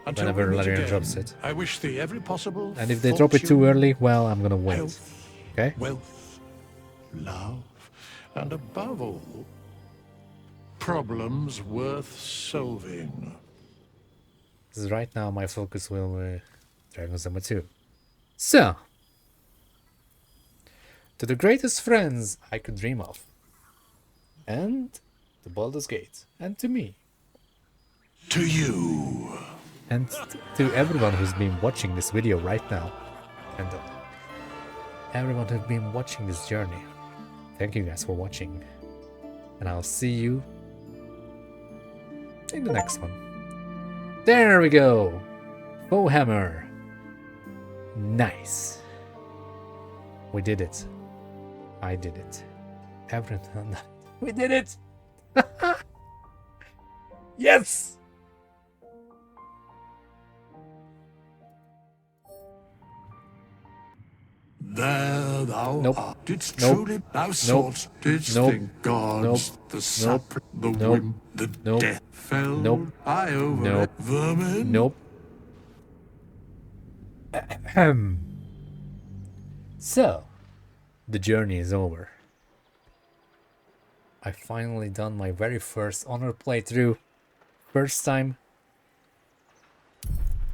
Until whenever we meet Larian again, drops it. I wish thee every possible And if they drop it too fortune, early, well, I'm gonna wait. health, Okay? wealth, love, and above all, problems worth solving. Because right now my focus will be Dragon's Dogma 2. So, to the greatest friends I could dream of, and to Baldur's Gate, and to me, to you, and to everyone who's been watching this video right now, and everyone who's been watching this journey. Thank you guys for watching, and I'll see you in the next one. There we go! Bowhammer! Nice! We did it. I did it. Everyone. We did it! Yes! There thou Nope. art. Didst Nope. truly thou Nope. sought, didst Nope. think gods, Nope. the Nope. sap, the Nope. wind, the Nope. death fell Nope. high over Nope. it. Vermin. Nope. Ahem. So, the journey is over. I finally done my very first honor playthrough. First time.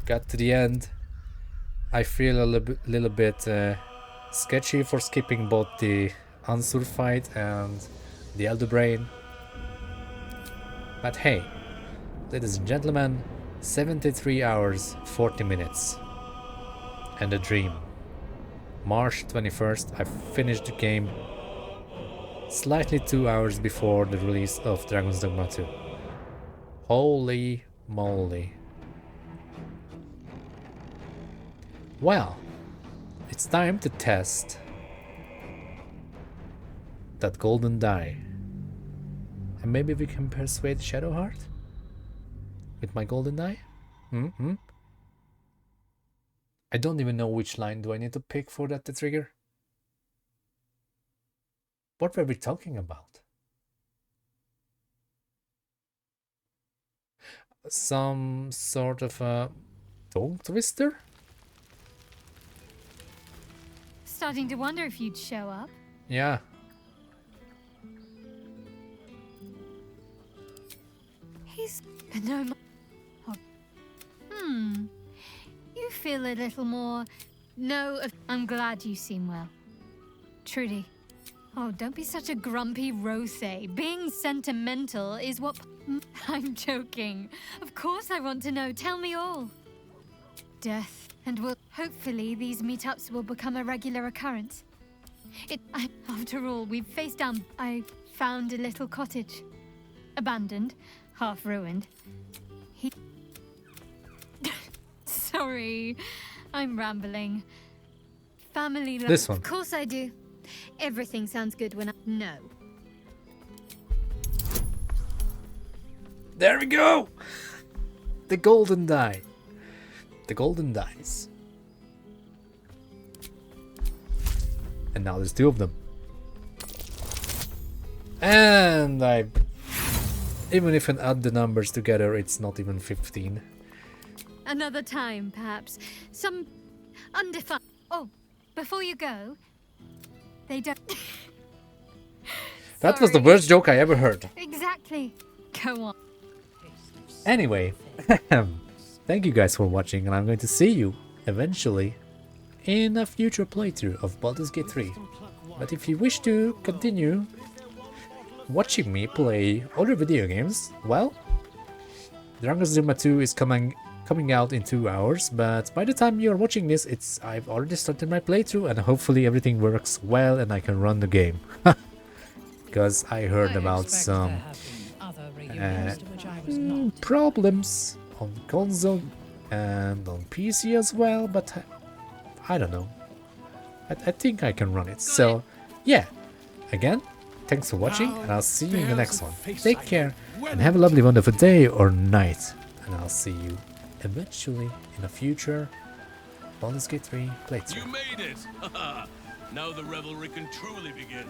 Got to the end. I feel a little bit sketchy for skipping both the Ansur fight and the Elder Brain. But hey, ladies and gentlemen, 73 hours, 40 minutes. And a dream. March 21st, I finished the game slightly 2 hours before the release of Dragon's Dogma 2. Holy moly. Well, it's time to test that golden die. And maybe we can persuade Shadowheart with my golden die? I don't even know which line do I need to pick for that to trigger. What were we talking about? Some sort of a tongue twister? Starting to wonder if you'd show up. Yeah. He's no. Oh. You feel a little more. No, I'm glad you seem well. Trudy. Oh, don't be such a grumpy rose. Being sentimental is what. I'm joking. Of course I want to know. Tell me all. Death. And hopefully these meetups will become a regular occurrence. After all, we've faced down. I found a little cottage. Abandoned. Half ruined. Sorry. I'm rambling. Family life. This one. Of course I do. Everything sounds good when I... No. There we go! The golden die. The golden dice. And now there's two of them. And I... Even if I add the numbers together, it's not even 15. Another time, perhaps. Some undefined... Oh, before you go, they don't... That was the worst joke I ever heard. Exactly. Go on. Anyway, thank you guys for watching, and I'm going to see you eventually in a future playthrough of Baldur's Gate 3. But if you wish to continue watching me play other video games, well, Dragon's Dogma 2 is coming out in 2 hours, but by the time you're watching this, I've already started my playthrough, and hopefully everything works well and I can run the game. Because I heard about some problems on console and on PC as well, but I don't know. I think I can run it. So yeah, again, thanks for watching, and I'll see you in the next one. Take care and have a lovely wonderful day or night, and I'll see you eventually in a future Baldur's Gate 3 playthrough. You made it! Now the revelry can truly begin.